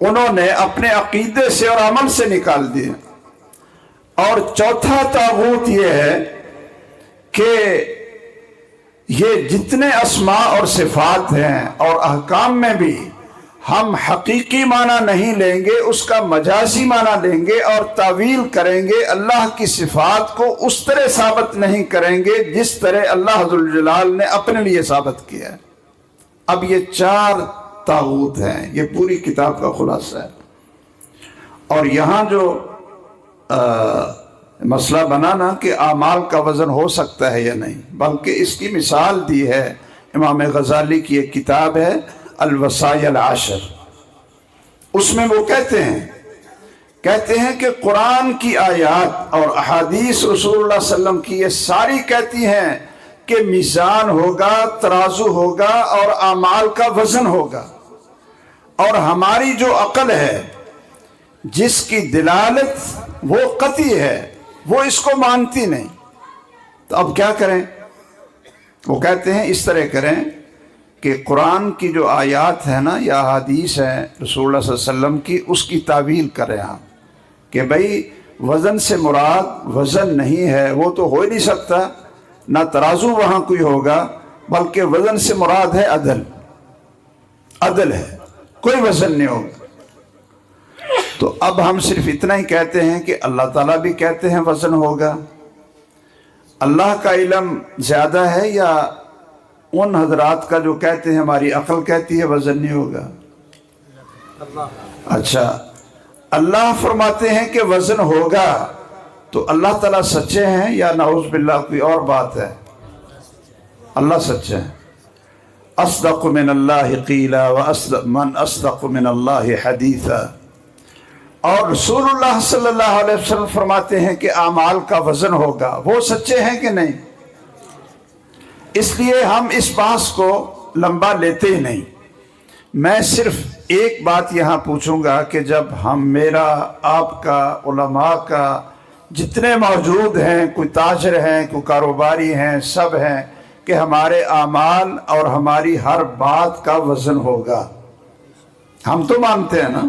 انہوں نے اپنے عقیدے سے اور عمل سے نکال دیے۔ اور چوتھا طاغوت یہ ہے کہ یہ جتنے اسماء اور صفات ہیں اور احکام میں بھی ہم حقیقی معنی نہیں لیں گے، اس کا مجازی معنی لیں گے اور تعویل کریں گے، اللہ کی صفات کو اس طرح ثابت نہیں کریں گے جس طرح اللہ ذوالجلال نے اپنے لیے ثابت کیا ہے۔ اب یہ 4 طاغوت ہیں، یہ پوری کتاب کا خلاصہ ہے۔ اور یہاں جو مسئلہ بنا نا کہ اعمال کا وزن ہو سکتا ہے یا نہیں، بلکہ اس کی مثال دی ہے امام غزالی کی ایک کتاب ہے الوصایا العشر۔ اس میں وہ کہتے ہیں کہ قرآن کی آیات اور احادیث رسول اللہ صلی اللہ علیہ وسلم کی یہ ساری کہتی ہیں کہ میزان ہوگا، ترازو ہوگا اور اعمال کا وزن ہوگا، اور ہماری جو عقل ہے جس کی دلالت وہ قطعی ہے وہ اس کو مانتی نہیں۔ تو اب کیا کریں؟ وہ کہتے ہیں اس طرح کریں کہ قرآن کی جو آیات ہیں نا یا حدیث ہیں رسول اللہ صلی اللہ علیہ وسلم کی، اس کی تعویل کریں آپ کہ بھئی وزن سے مراد وزن نہیں ہے، وہ تو ہو ہی نہیں سکتا، نہ ترازو وہاں کوئی ہوگا، بلکہ وزن سے مراد ہے عدل ہے، کوئی وزن نہیں ہوگا۔ تو اب ہم صرف اتنا ہی کہتے ہیں کہ اللہ تعالیٰ بھی کہتے ہیں وزن ہوگا۔ اللہ کا علم زیادہ ہے یا ان حضرات کا جو کہتے ہیں ہماری عقل کہتی ہے وزن نہیں ہوگا؟ اچھا، اللہ فرماتے ہیں کہ وزن ہوگا، تو اللہ تعالیٰ سچے ہیں یا نعوذ باللہ کوئی اور بات ہے؟ اللہ سچے ہیں۔ اصدق من اللہ قیلا من اصدق من اللہ حدیثا۔ اور رسول اللہ صلی اللہ علیہ وسلم فرماتے ہیں کہ اعمال کا وزن ہوگا، وہ سچے ہیں کہ نہیں؟ اس لیے ہم اس بحث کو لمبا لیتے ہی نہیں۔ میں صرف ایک بات یہاں پوچھوں گا کہ جب ہم، میرا، آپ کا، علماء کا، جتنے موجود ہیں، کوئی تاجر ہیں، کوئی کاروباری ہیں، سب ہیں، کہ ہمارے اعمال اور ہماری ہر بات کا وزن ہوگا، ہم تو مانتے ہیں نا؟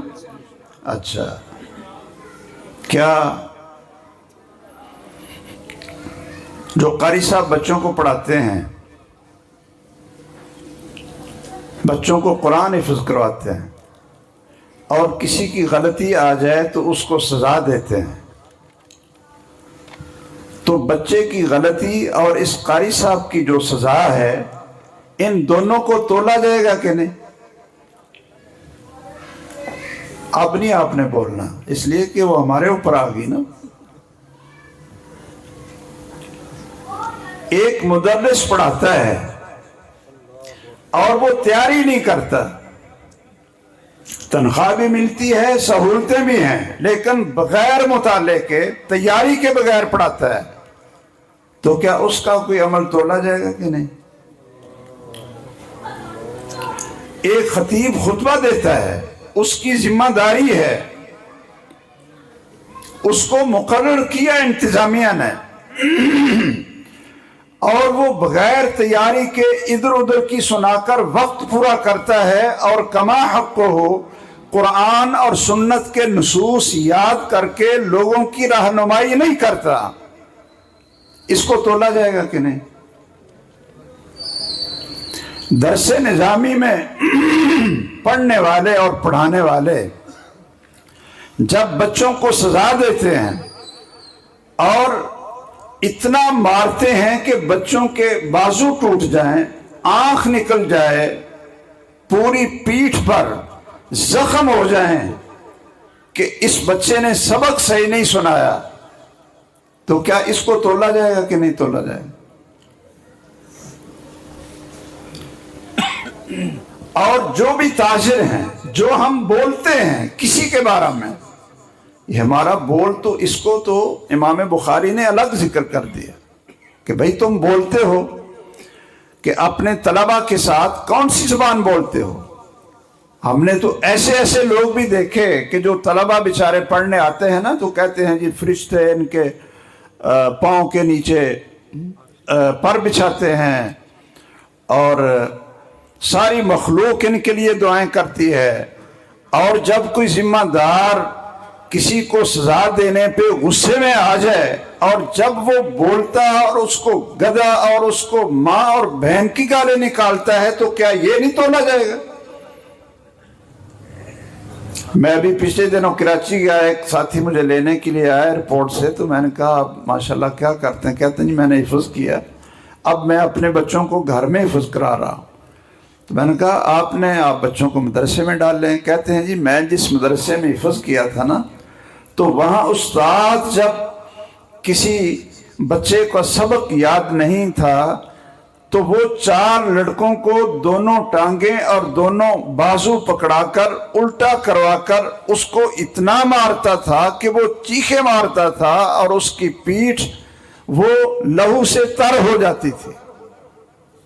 اچھا، کیا جو قاری صاحب بچوں کو پڑھاتے ہیں، بچوں کو قرآن حفظ کرواتے ہیں، اور کسی کی غلطی آ جائے تو اس کو سزا دیتے ہیں، تو بچے کی غلطی اور اس قاری صاحب کی جو سزا ہے، ان دونوں کو تولا جائے گا کہ نہیں؟ اب نہیں آپ نے بولنا، اس لیے کہ وہ ہمارے اوپر آ گئی نا۔ ایک مدرس پڑھاتا ہے اور وہ تیاری نہیں کرتا، تنخواہ بھی ملتی ہے، سہولتیں بھی ہیں، لیکن بغیر مطالعے کے، تیاری کے بغیر پڑھاتا ہے، تو کیا اس کا کوئی عمل تولا جائے گا کہ نہیں؟ ایک خطیب خطبہ دیتا ہے، اس کی ذمہ داری ہے، اس کو مقرر کیا انتظامیہ نے، اور وہ بغیر تیاری کے ادھر ادھر کی سنا کر وقت پورا کرتا ہے، اور کما حق کو ہو قرآن اور سنت کے نصوص یاد کر کے لوگوں کی رہنمائی نہیں کرتا، اس کو تولا جائے گا کہ نہیں؟ درس نظامی میں پڑھنے والے اور پڑھانے والے جب بچوں کو سزا دیتے ہیں اور اتنا مارتے ہیں کہ بچوں کے بازو ٹوٹ جائیں، آنکھ نکل جائے، پوری پیٹھ پر زخم ہو جائیں کہ اس بچے نے سبق صحیح نہیں سنایا، تو کیا اس کو تولا جائے گا کہ نہیں تولا جائے گا؟ اور جو بھی تاجر ہیں، جو ہم بولتے ہیں کسی کے بارے میں، یہ ہمارا بول، تو اس کو تو امام بخاری نے الگ ذکر کر دیا کہ بھئی تم بولتے ہو کہ اپنے طلبہ کے ساتھ کون سی زبان بولتے ہو؟ ہم نے تو ایسے ایسے لوگ بھی دیکھے کہ جو طلبہ بیچارے پڑھنے آتے ہیں نا، تو کہتے ہیں جی فرشتے ان کے پاؤں کے نیچے پر بچھاتے ہیں، اور ساری مخلوق ان کے لیے دعائیں کرتی ہے، اور جب کوئی ذمہ دار کسی کو سزا دینے پہ غصے میں آ جائے، اور جب وہ بولتا ہے اور اس کو گدھا اور اس کو ماں اور بہن کی گالیں نکالتا ہے، تو کیا یہ نہیں تولا جائے گا؟ میں ابھی پچھلے دنوں کراچی گیا، ایک ساتھی مجھے لینے کے لیے آیا ایئرپورٹ سے، تو میں نے کہا آپ ماشاءاللہ کیا کرتے ہیں؟ کہتے ہیں جی میں نے حفظ کیا، اب میں اپنے بچوں کو گھر میں حفظ کرا رہا ہوں۔ تو میں نے کہا آپ بچوں کو مدرسے میں ڈال لیں۔ کہتے ہیں جی میں جس مدرسے میں حفظ کیا تھا نا، تو وہاں استاد جب کسی بچے کا سبق یاد نہیں تھا تو وہ 4 لڑکوں کو دونوں ٹانگیں اور دونوں بازو پکڑا کر الٹا کروا کر اس کو اتنا مارتا تھا کہ وہ چیخے مارتا تھا، اور اس کی پیٹھ وہ لہو سے تر ہو جاتی تھی۔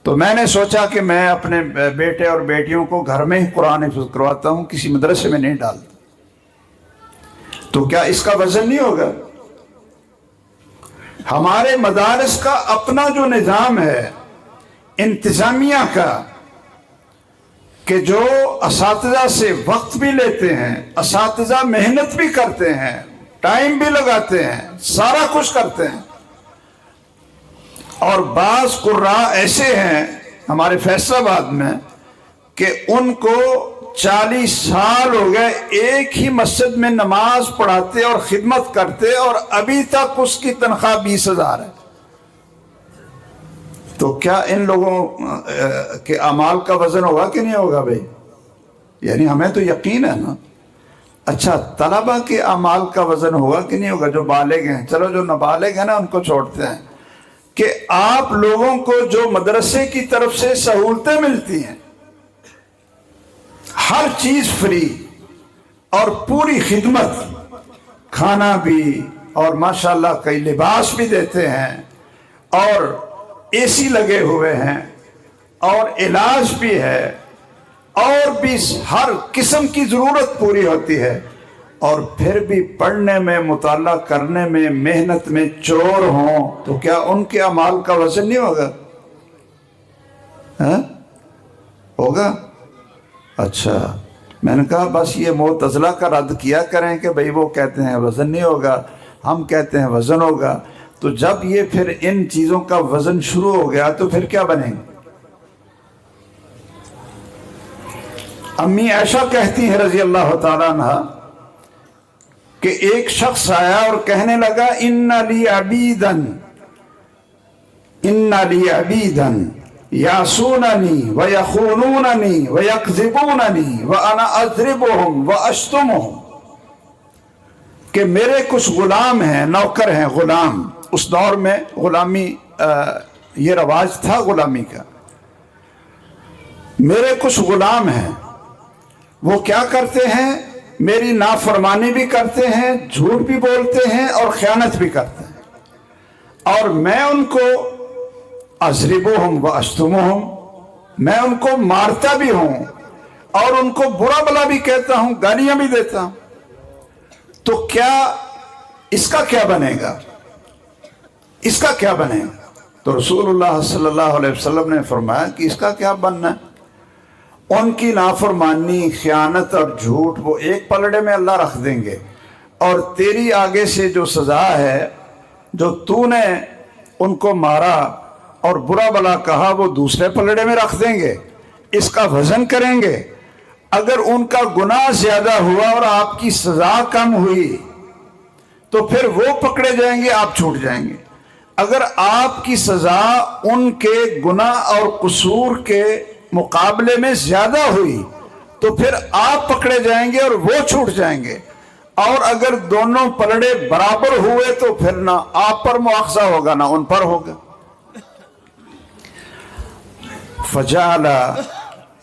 تو میں نے سوچا کہ میں اپنے بیٹے اور بیٹیوں کو گھر میں ہی قرآن حفظ کرواتا ہوں، کسی مدرسے میں نہیں ڈالتا۔ تو کیا اس کا وزن نہیں ہوگا؟ ہمارے مدارس کا اپنا جو نظام ہے انتظامیہ کا، کہ جو اساتذہ سے وقت بھی لیتے ہیں، اساتذہ محنت بھی کرتے ہیں، ٹائم بھی لگاتے ہیں، سارا کچھ کرتے ہیں، اور بعض قراء ایسے ہیں ہمارے فیصل آباد میں کہ ان کو 40 سال ہو گئے ایک ہی مسجد میں نماز پڑھاتے اور خدمت کرتے، اور ابھی تک اس کی تنخواہ 20,000 ہے۔ تو کیا ان لوگوں کے اعمال کا وزن ہوگا کہ نہیں ہوگا بھائی؟ یعنی ہمیں تو یقین ہے نا۔ اچھا، طلبہ کے اعمال کا وزن ہوگا کہ نہیں ہوگا جو بالغ ہیں؟ چلو جو نابالغ ہیں نا ان کو چھوڑتے ہیں، کہ آپ لوگوں کو جو مدرسے کی طرف سے سہولتیں ملتی ہیں، ہر چیز فری اور پوری خدمت، کھانا بھی اور ماشاءاللہ کئی لباس بھی دیتے ہیں اور اے سی لگے ہوئے ہیں اور علاج بھی ہے اور بھی ہر قسم کی ضرورت پوری ہوتی ہے، اور پھر بھی پڑھنے میں، مطالعہ کرنے میں، محنت میں چور ہوں تو کیا ان کے اعمال کا وزن نہیں ہوگا؟ ہاں ہوگا؟ اچھا، میں نے کہا بس یہ معتزلہ کا رد کیا کریں کہ بھئی وہ کہتے ہیں وزن نہیں ہوگا، ہم کہتے ہیں وزن ہوگا، تو جب یہ پھر ان چیزوں کا وزن شروع ہو گیا تو پھر کیا بنے گا؟ امی عائشہ کہتی ہیں رضی اللہ تعالیٰ عنہ کہ ایک شخص آیا اور کہنے لگا ان لی عبیدن یاسوننی ویخونوننی ویکذبوننی وانا اضربهم واشتمهم، کہ میرے کچھ غلام ہیں، نوکر ہیں، غلام، اس دور میں غلامی یہ رواج تھا غلامی کا، میرے کچھ غلام ہیں، وہ کیا کرتے ہیں؟ میری نافرمانی بھی کرتے ہیں، جھوٹ بھی بولتے ہیں اور خیانت بھی کرتے ہیں، اور میں ان کو اضربهم واشتمهم، میں ان کو مارتا بھی ہوں اور ان کو برا بلا بھی کہتا ہوں، گالیاں بھی دیتا ہوں، تو کیا اس کا کیا بنے گا؟ اس کا کیا بنے گا؟ تو رسول اللہ صلی اللہ علیہ وسلم نے فرمایا کہ اس کا کیا بننا ہے؟ ان کی نافرمانی، خیانت اور جھوٹ وہ ایک پلڑے میں اللہ رکھ دیں گے، اور تیری آگے سے جو سزا ہے، جو تو نے ان کو مارا اور برا بلا کہا، وہ دوسرے پلڑے میں رکھ دیں گے، اس کا وزن کریں گے۔ اگر ان کا گناہ زیادہ ہوا اور آپ کی سزا کم ہوئی تو پھر وہ پکڑے جائیں گے، آپ چھوٹ جائیں گے۔ اگر آپ کی سزا ان کے گناہ اور قصور کے مقابلے میں زیادہ ہوئی تو پھر آپ پکڑے جائیں گے اور وہ چھوٹ جائیں گے، اور اگر دونوں پلڑے برابر ہوئے تو پھر نہ آپ پر مواخذہ ہوگا نہ ان پر ہوگا۔ فجعل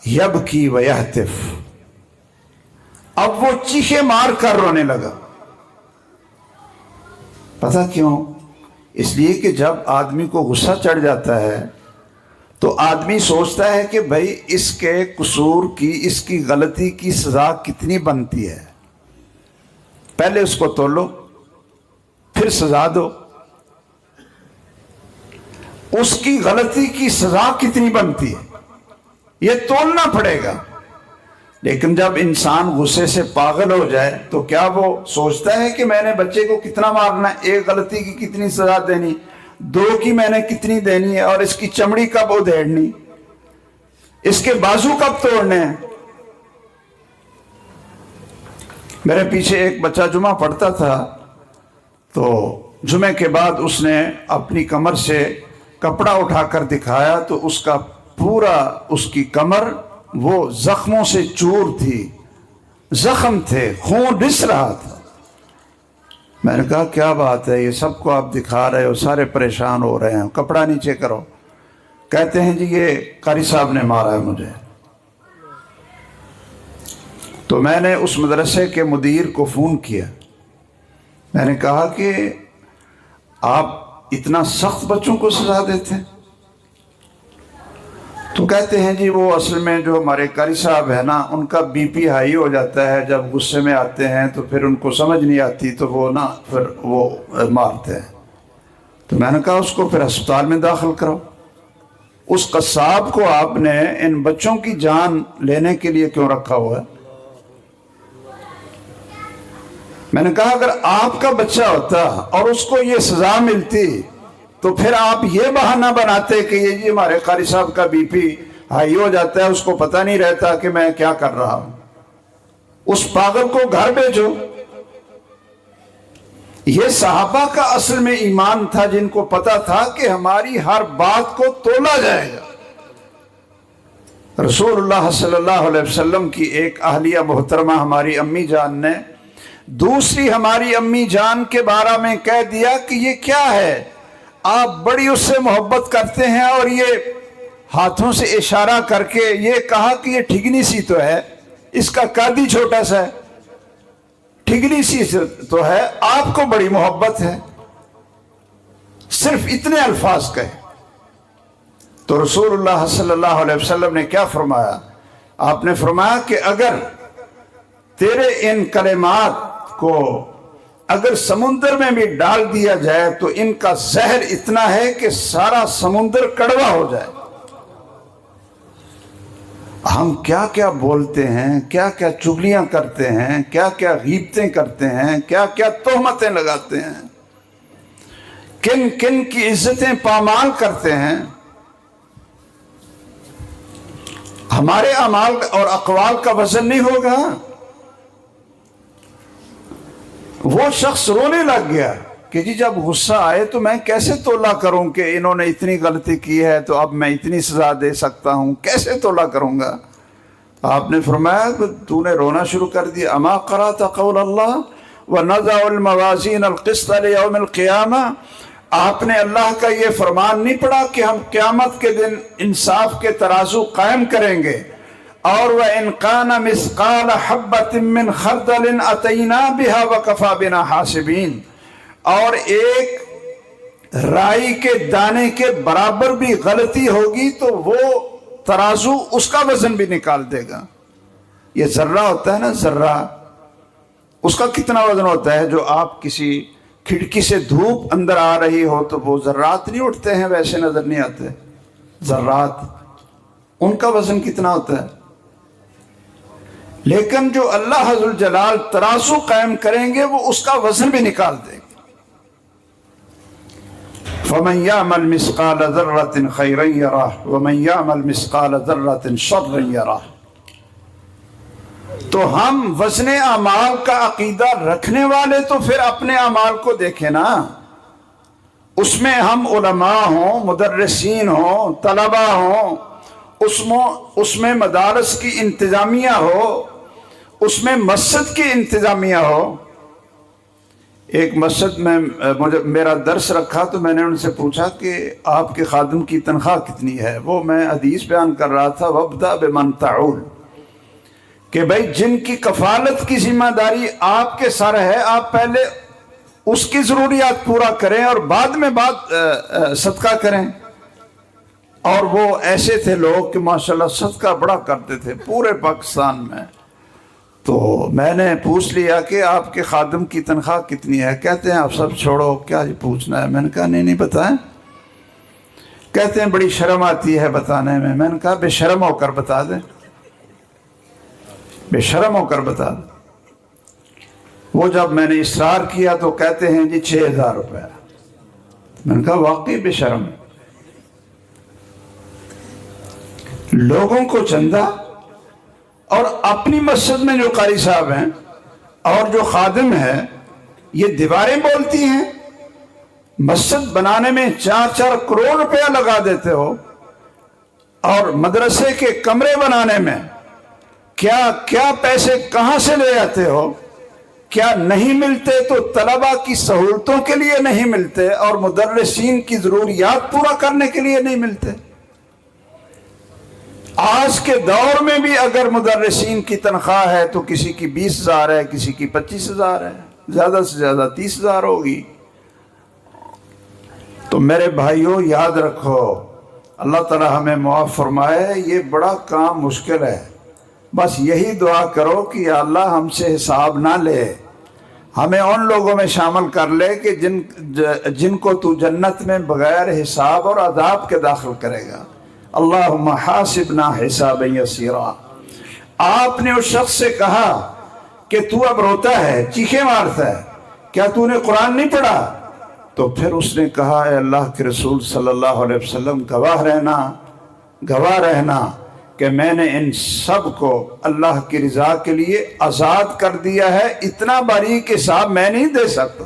یبکی ویہتف، اب وہ چیخے مار کر رونے لگا۔ پتہ کیوں؟ اس لیے کہ جب آدمی کو غصہ چڑھ جاتا ہے تو آدمی سوچتا ہے کہ بھئی اس کے قصور کی، اس کی غلطی کی سزا کتنی بنتی ہے، پہلے اس کو تولو پھر سزا دو، اس کی غلطی کی سزا کتنی بنتی ہے یہ تولنا پڑے گا۔ لیکن جب انسان غصے سے پاگل ہو جائے تو کیا وہ سوچتا ہے کہ میں نے بچے کو کتنا مارنا ہے، ایک غلطی کی کتنی سزا دینی، دو کی میں نے کتنی دینی ہے، اور اس کی چمڑی کب ادھیڑنی، اس کے بازو کب توڑنے ہیں۔ میرے پیچھے ایک بچہ جمعہ پڑھتا تھا، تو جمعے کے بعد اس نے اپنی کمر سے کپڑا اٹھا کر دکھایا تو اس کا پورا، اس کی کمر وہ زخموں سے چور تھی، زخم تھے، خون رس رہا تھا۔ میں نے کہا کیا بات ہے، یہ سب کو آپ دکھا رہے ہو، سارے پریشان ہو رہے ہیں، کپڑا نیچے کرو۔ کہتے ہیں جی یہ قاری صاحب نے مارا ہے مجھے۔ تو میں نے اس مدرسے کے مدیر کو فون کیا، میں نے کہا کہ آپ اتنا سخت بچوں کو سزا دیتے ہیں؟ تو کہتے ہیں جی وہ اصل میں جو ہمارے قاری صاحب ہیں نا، ان کا بی پی ہائی ہو جاتا ہے، جب غصے میں آتے ہیں تو پھر ان کو سمجھ نہیں آتی تو وہ نا پھر وہ مارتے ہیں۔ تو میں نے کہا اس کو پھر ہسپتال میں داخل کرو۔ اس قصاب کو آپ نے ان بچوں کی جان لینے کے لیے کیوں رکھا ہوا ہے؟ میں نے کہا اگر آپ کا بچہ ہوتا اور اس کو یہ سزا ملتی تو پھر آپ یہ بہانہ بناتے کہ یہ جی ہمارے قاری صاحب کا بی پی ہائی ہو جاتا ہے، اس کو پتہ نہیں رہتا کہ میں کیا کر رہا ہوں، اس پاگل کو گھر بھیجو۔ یہ صحابہ کا اصل میں ایمان تھا، جن کو پتا تھا کہ ہماری ہر بات کو تولا جائے گا۔ رسول اللہ صلی اللہ علیہ وسلم کی ایک اہلیہ محترمہ ہماری امی جان نے دوسری ہماری امی جان کے بارے میں کہہ دیا کہ یہ کیا ہے، آپ بڑی اس سے محبت کرتے ہیں، اور یہ ہاتھوں سے اشارہ کر کے یہ کہا کہ یہ ٹھگنی سی تو ہے، اس کا قد ہی چھوٹا سا ہے۔ ٹھگنی سی تو ہے، آپ کو بڑی محبت ہے، صرف اتنے الفاظ کہے۔ تو رسول اللہ صلی اللہ علیہ وسلم نے کیا فرمایا؟ آپ نے فرمایا کہ اگر تیرے ان کلمات کو اگر سمندر میں بھی ڈال دیا جائے تو ان کا زہر اتنا ہے کہ سارا سمندر کڑوا ہو جائے۔ ہم کیا کیا بولتے ہیں، کیا کیا چغلیاں کرتے ہیں، کیا کیا غیبتیں کرتے ہیں، کیا کیا تہمتیں لگاتے ہیں، کن کن کی عزتیں پامال کرتے ہیں۔ ہمارے اعمال اور اقوال کا وزن نہیں ہوگا۔ وہ شخص رونے لگ گیا کہ جی جب غصہ آئے تو میں کیسے تولا کروں کہ انہوں نے اتنی غلطی کی ہے تو اب میں اتنی سزا دے سکتا ہوں، کیسے تولا کروں گا؟ آپ نے فرمایا کہ تو نے رونا شروع کر دیا۔ اما قرأت قول اللہ ونضع الموازین القسط لیوم القیامہ، آپ نے اللہ کا یہ فرمان نہیں پڑھا کہ ہم قیامت کے دن انصاف کے ترازو قائم کریں گے، اور وَإِنْ قَانَ مِثْقَالَ حَبَّةٍ مِّنْ خَرْدَلٍ أَتَيْنَا بِهَا وَكَفَى بِنَا حَاسِبِينَ، اور ایک رائی کے دانے کے برابر بھی غلطی ہوگی تو وہ ترازو اس کا وزن بھی نکال دے گا۔ یہ ذرہ ہوتا ہے نا، ذرہ، اس کا کتنا وزن ہوتا ہے؟ جو آپ کسی کھڑکی سے دھوپ اندر آ رہی ہو تو وہ ذرات نہیں اٹھتے ہیں، ویسے نظر نہیں آتے ذرات، ان کا وزن کتنا ہوتا ہے؟ لیکن جو اللہ عز وجل ترازو قائم کریں گے وہ اس کا وزن بھی نکال دیں گے۔ فَمَنْ يَعْمَلْ مِثْقَالَ ذَرَّةٍ خَيْرًا يَرَهُ وَمَنْ يَعْمَلْ مِثْقَالَ ذَرَّةٍ شَرًّا يَرَهُ۔ تو ہم وزن اعمال کا عقیدہ رکھنے والے تو پھر اپنے اعمال کو دیکھیں نا، اس میں ہم علماء ہوں، مدرسین ہوں، طلباء ہوں، اس میں مدارس کی انتظامیہ ہو، اس میں مسجد کی انتظامیہ ہو۔ ایک مسجد میں میرا درس رکھا تو میں نے ان سے پوچھا کہ آپ کے خادم کی تنخواہ کتنی ہے؟ وہ میں حدیث بیان کر رہا تھا، وَابْدَأْ بِمَنْ تَعُولُ، کہ بھائی جن کی کفالت کی ذمہ داری آپ کے سر ہے، آپ پہلے اس کی ضروریات پورا کریں اور بعد میں صدقہ کریں۔ اور وہ ایسے تھے لوگ کہ ماشاءاللہ صدقہ بڑا کرتے تھے پورے پاکستان میں۔ تو میں نے پوچھ لیا کہ آپ کے خادم کی تنخواہ کتنی ہے؟ کہتے ہیں آپ سب چھوڑو، کیا جی پوچھنا ہے؟ میں نے کہا نہیں بتائیں۔ کہتے ہیں بڑی شرم آتی ہے بتانے میں۔ میں نے کہا بے شرم ہو کر بتا دیں، بے شرم ہو کر بتا دیں۔ وہ جب میں نے اصرار کیا تو کہتے ہیں جی 6000 روپے۔ میں نے کہا واقعی بے شرم۔ لوگوں کو چندہ، اور اپنی مسجد میں جو قاری صاحب ہیں اور جو خادم ہیں یہ دیواریں بولتی ہیں۔ مسجد بنانے میں 4 کروڑ روپیہ لگا دیتے ہو، اور مدرسے کے کمرے بنانے میں کیا پیسے کہاں سے لے آتے ہو؟ کیا نہیں ملتے تو طلبہ کی سہولتوں کے لیے نہیں ملتے اور مدرسین کی ضروریات پورا کرنے کے لیے نہیں ملتے؟ آج کے دور میں بھی اگر مدرسین کی تنخواہ ہے تو کسی کی 20,000 ہے، کسی کی 25,000 ہے، زیادہ سے زیادہ 30,000 ہوگی۔ تو میرے بھائیوں یاد رکھو، اللہ تعالی ہمیں معاف فرمائے، یہ بڑا کام مشکل ہے۔ بس یہی دعا کرو کہ یا اللہ ہم سے حساب نہ لے، ہمیں ان لوگوں میں شامل کر لے کہ جن کو تو جنت میں بغیر حساب اور عذاب کے داخل کرے گا۔ اللہم حاسبنا حسابا یسیرا۔ آپ نے اس شخص سے کہا کہ تو اب روتا ہے، چیخیں مارتا ہے، کیا تو نے قرآن نہیں پڑھا؟ تو پھر اس نے کہا اے اللہ کے رسول صلی اللہ علیہ وسلم، گواہ رہنا کہ میں نے ان سب کو اللہ کی رضا کے لیے آزاد کر دیا ہے، اتنا باریک حساب میں نہیں دے سکتا۔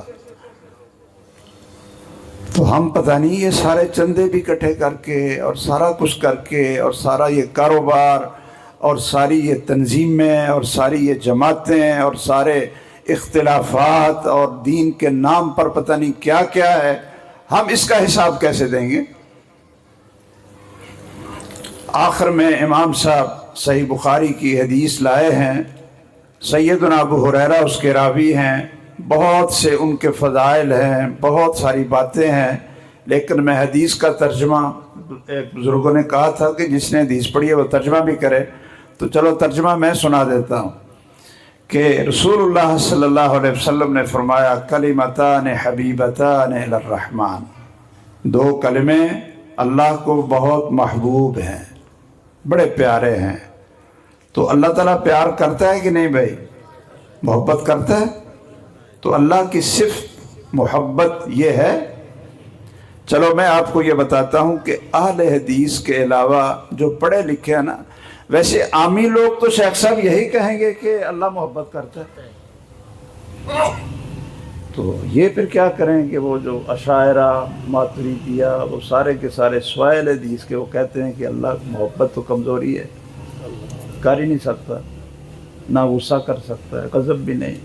تو ہم پتہ نہیں یہ سارے چندے بھی اکٹھے کر کے اور سارا کچھ کر کے اور سارا یہ کاروبار اور ساری یہ تنظیمیں اور ساری یہ جماعتیں اور سارے اختلافات اور دین کے نام پر پتہ نہیں کیا کیا ہے، ہم اس کا حساب کیسے دیں گے؟ آخر میں امام صاحب صحیح بخاری کی حدیث لائے ہیں، سیدنا ابو ہریرہ اس کے راوی ہیں، بہت سے ان کے فضائل ہیں، بہت ساری باتیں ہیں، لیکن میں حدیث کا ترجمہ، ایک بزرگوں نے کہا تھا کہ جس نے حدیث پڑھی ہے وہ ترجمہ بھی کرے، تو چلو ترجمہ میں سنا دیتا ہوں کہ رسول اللہ صلی اللہ علیہ وسلم نے فرمایا کلمتان حبیبتان الی الرحمن، دو کلمے اللہ کو بہت محبوب ہیں، بڑے پیارے ہیں۔ تو اللہ تعالیٰ پیار کرتا ہے کہ نہیں بھائی؟ محبت کرتا ہے؟ تو اللہ کی صفت محبت یہ ہے۔ چلو میں آپ کو یہ بتاتا ہوں کہ اہل حدیث کے علاوہ جو پڑھے لکھے ہیں نا، ویسے عامی لوگ تو شیخ صاحب یہی کہیں گے کہ اللہ محبت کرتا ہے، تو یہ پھر کیا کریں کہ وہ جو اشاعرہ ماتریدیہ وہ سارے کے سارے سوائل حدیث کے وہ کہتے ہیں کہ اللہ محبت تو کمزوری ہے، کر ہی نہیں سکتا، نہ غصہ کر سکتا ہے، غضب بھی نہیں،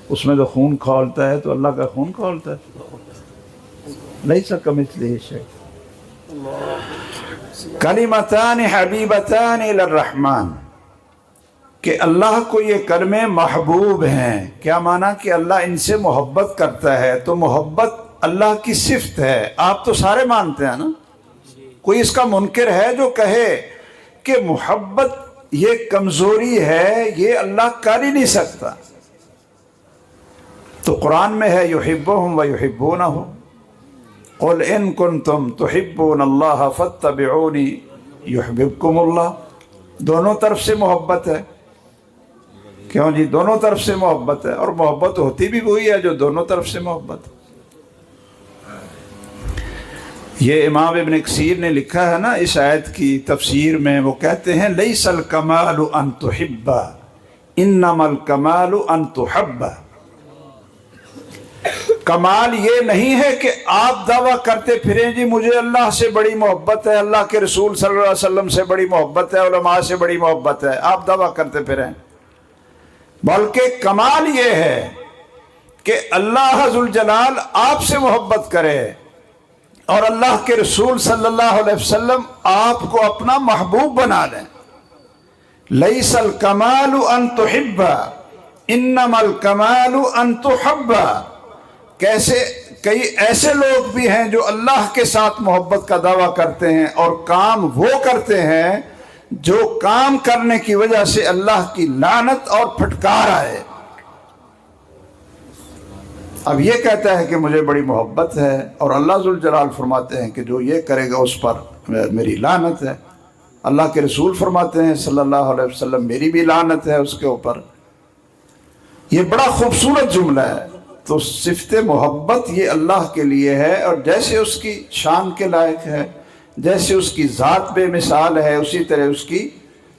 اس میں تو خون کھولتا ہے تو اللہ کا خون کھولتا ہے، لیس کمثلہ شیء۔ کلمتان حبیبتان الی الرحمن، کہ اللہ کو یہ کلمے محبوب ہیں، کیا معنی کہ اللہ ان سے محبت کرتا ہے، تو محبت اللہ کی صفت ہے، آپ تو سارے مانتے ہیں نا، کوئی اس کا منکر ہے جو کہے کہ محبت یہ کمزوری ہے، یہ اللہ کر ہی نہیں سکتا؟ تو قرآن میں ہے یحبہم ویحبونہ، قل ان کنتم تحبون اللہ فاتبعونی یحببکم اللہ، دونوں طرف سے محبت ہے، کیوں جی؟ دونوں طرف سے محبت ہے، اور محبت ہوتی بھی وہی ہے جو دونوں طرف سے محبت ہے۔ یہ امام ابن کثیر نے لکھا ہے نا اس آیت کی تفسیر میں، وہ کہتے ہیں لیس الکمال ان تحب انما الکمال ان تحب، کمال یہ نہیں ہے کہ آپ دعویٰ کرتے پھریں جی مجھے اللہ سے بڑی محبت ہے، اللہ کے رسول صلی اللہ علیہ وسلم سے بڑی محبت ہے، علماء سے بڑی محبت ہے، آپ دعویٰ کرتے پھریں، بلکہ کمال یہ ہے کہ اللہ ذوالجلال آپ سے محبت کرے اور اللہ کے رسول صلی اللہ علیہ وسلم آپ کو اپنا محبوب بنا لیں۔ لیس الکمال ان تحب انما الکمال ان تحب، کیسے کئی ایسے لوگ بھی ہیں جو اللہ کے ساتھ محبت کا دعویٰ کرتے ہیں اور کام وہ کرتے ہیں جو کام کرنے کی وجہ سے اللہ کی لعنت اور پھٹکار آئے۔ اب یہ کہتا ہے کہ مجھے بڑی محبت ہے، اور اللہ ذوالجلال فرماتے ہیں کہ جو یہ کرے گا اس پر میری لعنت ہے، اللہ کے رسول فرماتے ہیں صلی اللہ علیہ وسلم میری بھی لعنت ہے اس کے اوپر۔ یہ بڑا خوبصورت جملہ ہے۔ تو صفت محبت یہ اللہ کے لیے ہے، اور جیسے اس کی شان کے لائق ہے، جیسے اس کی ذات بے مثال ہے، اسی طرح اس کی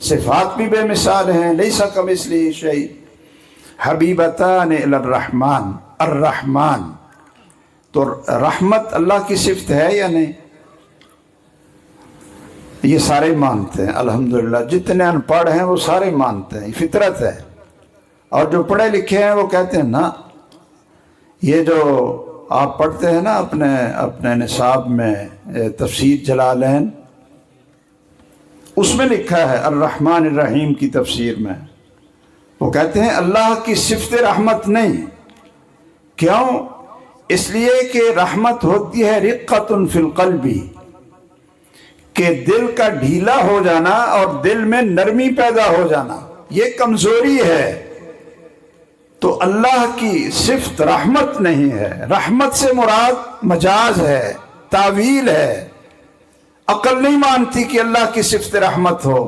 صفات بھی بے مثال ہیں۔ لیس کمثلہ شیء، حبیبتان الی الرحمن، الرحمن تو رحمت اللہ کی صفت ہے یا نہیں؟ یہ سارے مانتے ہیں الحمدللہ، جتنے ان پڑھ ہیں وہ سارے مانتے ہیں، یہ فطرت ہے۔ اور جو پڑھے لکھے ہیں وہ کہتے ہیں نا، یہ جو آپ پڑھتے ہیں نا اپنے نصاب میں تفسیر جلالین، اس میں لکھا ہے الرحمن الرحیم کی تفسیر میں، وہ کہتے ہیں اللہ کی صفت رحمت نہیں۔ کیوں؟ اس لیے کہ رحمت ہوتی ہے رقۃ فی القلب، کہ دل کا ڈھیلا ہو جانا اور دل میں نرمی پیدا ہو جانا، یہ کمزوری ہے۔ تو اللہ کی صفت رحمت نہیں ہے، رحمت سے مراد مجاز ہے، تعویل ہے، عقل نہیں مانتی کہ اللہ کی صفت رحمت ہو۔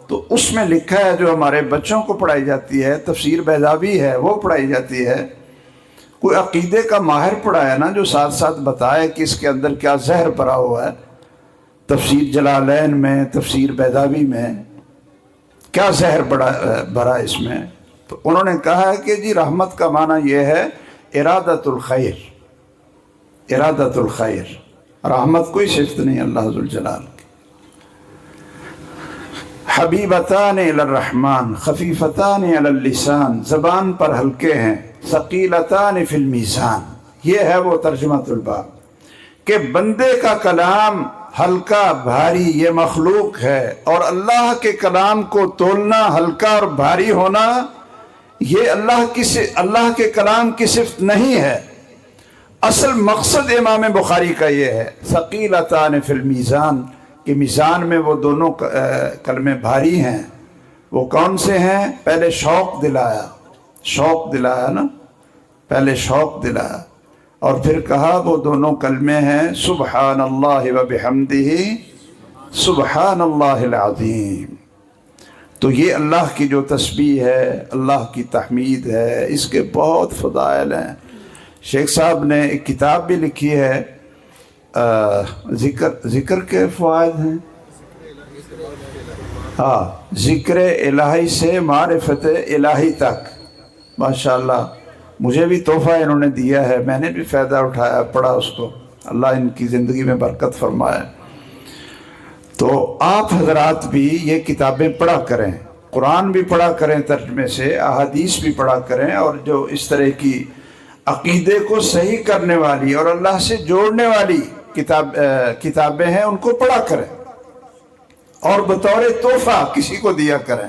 تو اس میں لکھا ہے جو ہمارے بچوں کو پڑھائی جاتی ہے، تفسیر بیضاوی ہے وہ پڑھائی جاتی ہے، کوئی عقیدے کا ماہر پڑھائے نا جو ساتھ ساتھ بتائے کہ اس کے اندر کیا زہر بھرا ہوا ہے، تفسیر جلالین میں، تفسیر بیضاوی میں کیا زہر بھرا اس میں۔ تو انہوں نے کہا ہے کہ جی رحمت کا معنی یہ ہے ارادت الخیر، ارادت الخیر، رحمت کوئی صفت نہیں اللہ ذوالجلال کی۔ حبیبتان الی الرحمن خفیفتان علی اللسان، زبان پر ہلکے ہیں، ثقیلتان فی المیزان، یہ ہے وہ ترجمۃ الباب کہ بندے کا کلام ہلکا بھاری یہ مخلوق ہے، اور اللہ کے کلام کو تولنا ہلکا اور بھاری ہونا یہ اللہ کے کلام کی صفت نہیں ہے۔ اصل مقصد امام بخاری کا یہ ہے ثقیلتان فی المیزان، کہ میزان میں وہ دونوں کلمے بھاری ہیں۔ وہ کون سے ہیں؟ پہلے شوق دلایا نا، پہلے شوق دلایا اور پھر کہا وہ دونوں کلمے ہیں سبحان اللہ و بحمدہ سبحان اللہ العظیم۔ تو یہ اللہ کی جو تسبیح ہے، اللہ کی تحمید ہے، اس کے بہت فضائل ہیں۔ شیخ صاحب نے ایک کتاب بھی لکھی ہے، ذکر کے فوائد ہیں، ہاں، ذکر الہی سے معرفت الہی تک۔ ماشاءاللہ مجھے بھی تحفہ انہوں نے دیا ہے، میں نے بھی فائدہ اٹھایا، پڑھا اس کو، اللہ ان کی زندگی میں برکت فرمائے۔ تو آپ حضرات بھی یہ کتابیں پڑھا کریں، قرآن بھی پڑھا کریں ترجمے سے، احادیث بھی پڑھا کریں، اور جو اس طرح کی عقیدے کو صحیح کرنے والی اور اللہ سے جوڑنے والی کتابیں ہیں ان کو پڑھا کریں، اور بطور تحفہ کسی کو دیا کریں،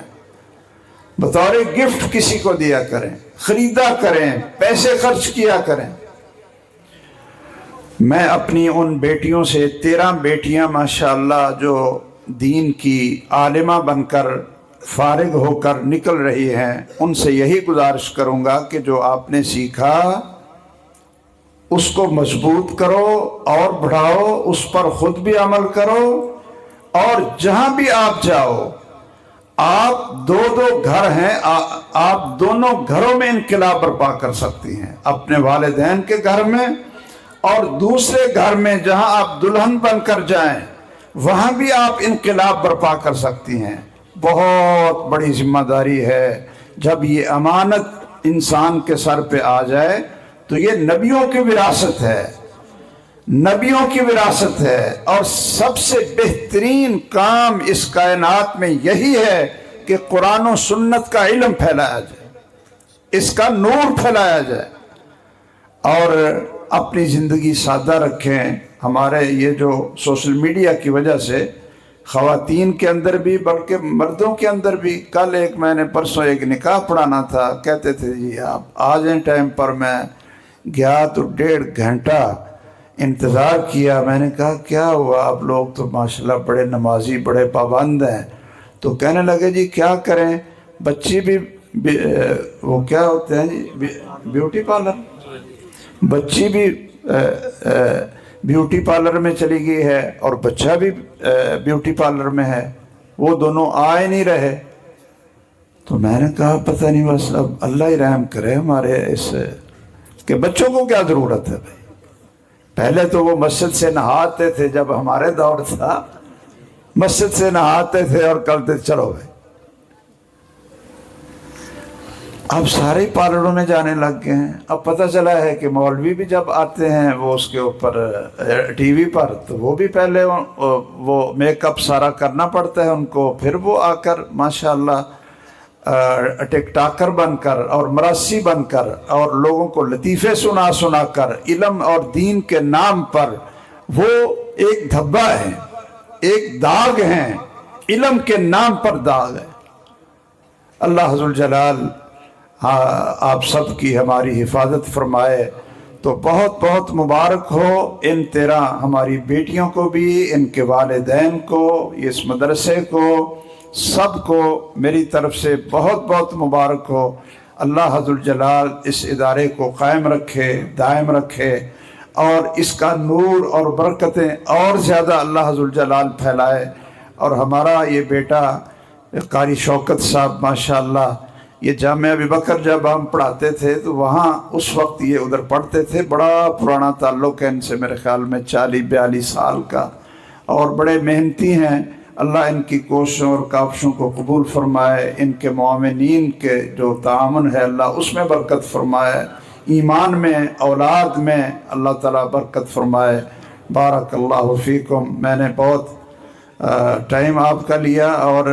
بطور گفٹ کسی کو دیا کریں، خریدا کریں، پیسے خرچ کیا کریں۔ میں اپنی ان بیٹیوں سے 13 بیٹیاں ماشاءاللہ جو دین کی عالمہ بن کر فارغ ہو کر نکل رہی ہیں، ان سے یہی گزارش کروں گا کہ جو آپ نے سیکھا اس کو مضبوط کرو اور بڑھاؤ، اس پر خود بھی عمل کرو، اور جہاں بھی آپ جاؤ، آپ دو گھر ہیں، آپ دونوں گھروں میں انقلاب برپا کر سکتی ہیں، اپنے والدین کے گھر میں اور دوسرے گھر میں جہاں آپ دلہن بن کر جائیں وہاں بھی آپ انقلاب برپا کر سکتی ہیں۔ بہت بڑی ذمہ داری ہے۔ جب یہ امانت انسان کے سر پہ آ جائے تو یہ نبیوں کی وراثت ہے، نبیوں کی وراثت ہے، اور سب سے بہترین کام اس کائنات میں یہی ہے کہ قرآن و سنت کا علم پھیلایا جائے، اس کا نور پھیلایا جائے، اور اپنی زندگی سادہ رکھیں۔ ہمارے یہ جو سوشل میڈیا کی وجہ سے خواتین کے اندر بھی بلکہ مردوں کے اندر بھی، کل میں نے پرسوں ایک نکاح پڑھانا تھا، کہتے تھے جی آپ آ جائیں ٹائم پر، میں گیا تو 1.5 گھنٹہ انتظار کیا۔ میں نے کہا کیا ہوا، آپ لوگ تو ماشاءاللہ بڑے نمازی، بڑے پابند ہیں۔ تو کہنے لگے جی کیا کریں، بچی بھی وہ کیا ہوتے ہیں جی، بیوٹی پارلر، بچی بھی بیوٹی پارلر میں چلی گئی ہے اور بچہ بھی بیوٹی پارلر میں ہے، وہ دونوں آئے نہیں رہے۔ تو میں نے کہا پتہ نہیں، بس اب اللہ ہی رحم کرے ہمارے اس کہ بچوں کو کیا ضرورت ہے بھائی۔ پہلے تو وہ مسجد سے نہاتے تھے، جب ہمارے دور تھا مسجد سے نہاتے تھے اور کرتے چلو بھائی۔ اب سارے پارلروں میں جانے لگ گئے ہیں۔ اب پتہ چلا ہے کہ مولوی بھی جب آتے ہیں وہ اس کے اوپر ٹی وی پر، تو وہ بھی پہلے وہ میک اپ سارا کرنا پڑتا ہے ان کو، پھر وہ آ کر ماشاءاللہ ٹک ٹاکر بن کر اور مراسی بن کر اور لوگوں کو لطیفے سنا کر علم اور دین کے نام پر وہ ایک دھبا ہے، ایک داغ ہیں، علم کے نام پر داغ ہے۔ اللہ ذوالجلال آپ سب کی ہماری حفاظت فرمائے۔ تو بہت بہت مبارک ہو ان 13 ہماری بیٹیوں کو بھی، ان کے والدین کو، اس مدرسے کو، سب کو میری طرف سے بہت بہت مبارک ہو۔ اللہ ذوالجلال اس ادارے کو قائم رکھے، دائم رکھے، اور اس کا نور اور برکتیں اور زیادہ اللہ ذوالجلال پھیلائے۔ اور ہمارا یہ بیٹا قاری شوکت صاحب ماشاءاللہ، یہ جامعہ ابی بکر جب ہم پڑھاتے تھے تو وہاں اس وقت یہ ادھر پڑھتے تھے، بڑا پرانا تعلق ہے ان سے، میرے خیال میں 40-42 سال کا، اور بڑے محنتی ہیں۔ اللہ ان کی کوششوں اور کاوشوں کو قبول فرمائے، ان کے معاونین کے جو تعاون ہے اللہ اس میں برکت فرمائے، ایمان میں، اولاد میں اللہ تعالیٰ برکت فرمائے۔ بارک اللہ فیکم۔ میں نے بہت ٹائم آپ کا لیا، اور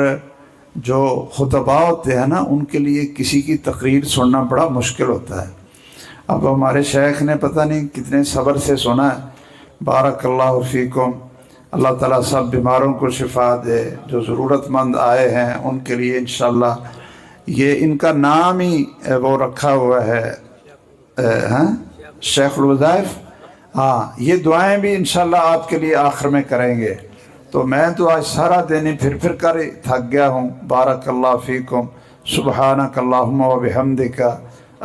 جو خطباء ہوتے ہیں نا ان کے لیے کسی کی تقریر سننا بڑا مشکل ہوتا ہے۔ اب ہمارے شیخ نے پتہ نہیں کتنے صبر سے سنا ہے۔ بارک اللہ فیکم۔ اللہ تعالیٰ سب بیماروں کو شفا دے، جو ضرورت مند آئے ہیں ان کے لیے انشاءاللہ یہ ان کا نام ہی وہ رکھا ہوا ہے شیخ الوظائف. ہاں یہ دعائیں بھی انشاءاللہ آپ کے لیے آخر میں کریں گے. تو میں تو آج سارا دن پھر کر تھک گیا ہوں. بارک اللہ فیکم. سبحانک اللہم و بحمدک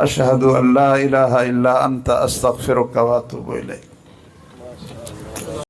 اشہد ان لا الہ الا انت استغفرک و اتوب الیک.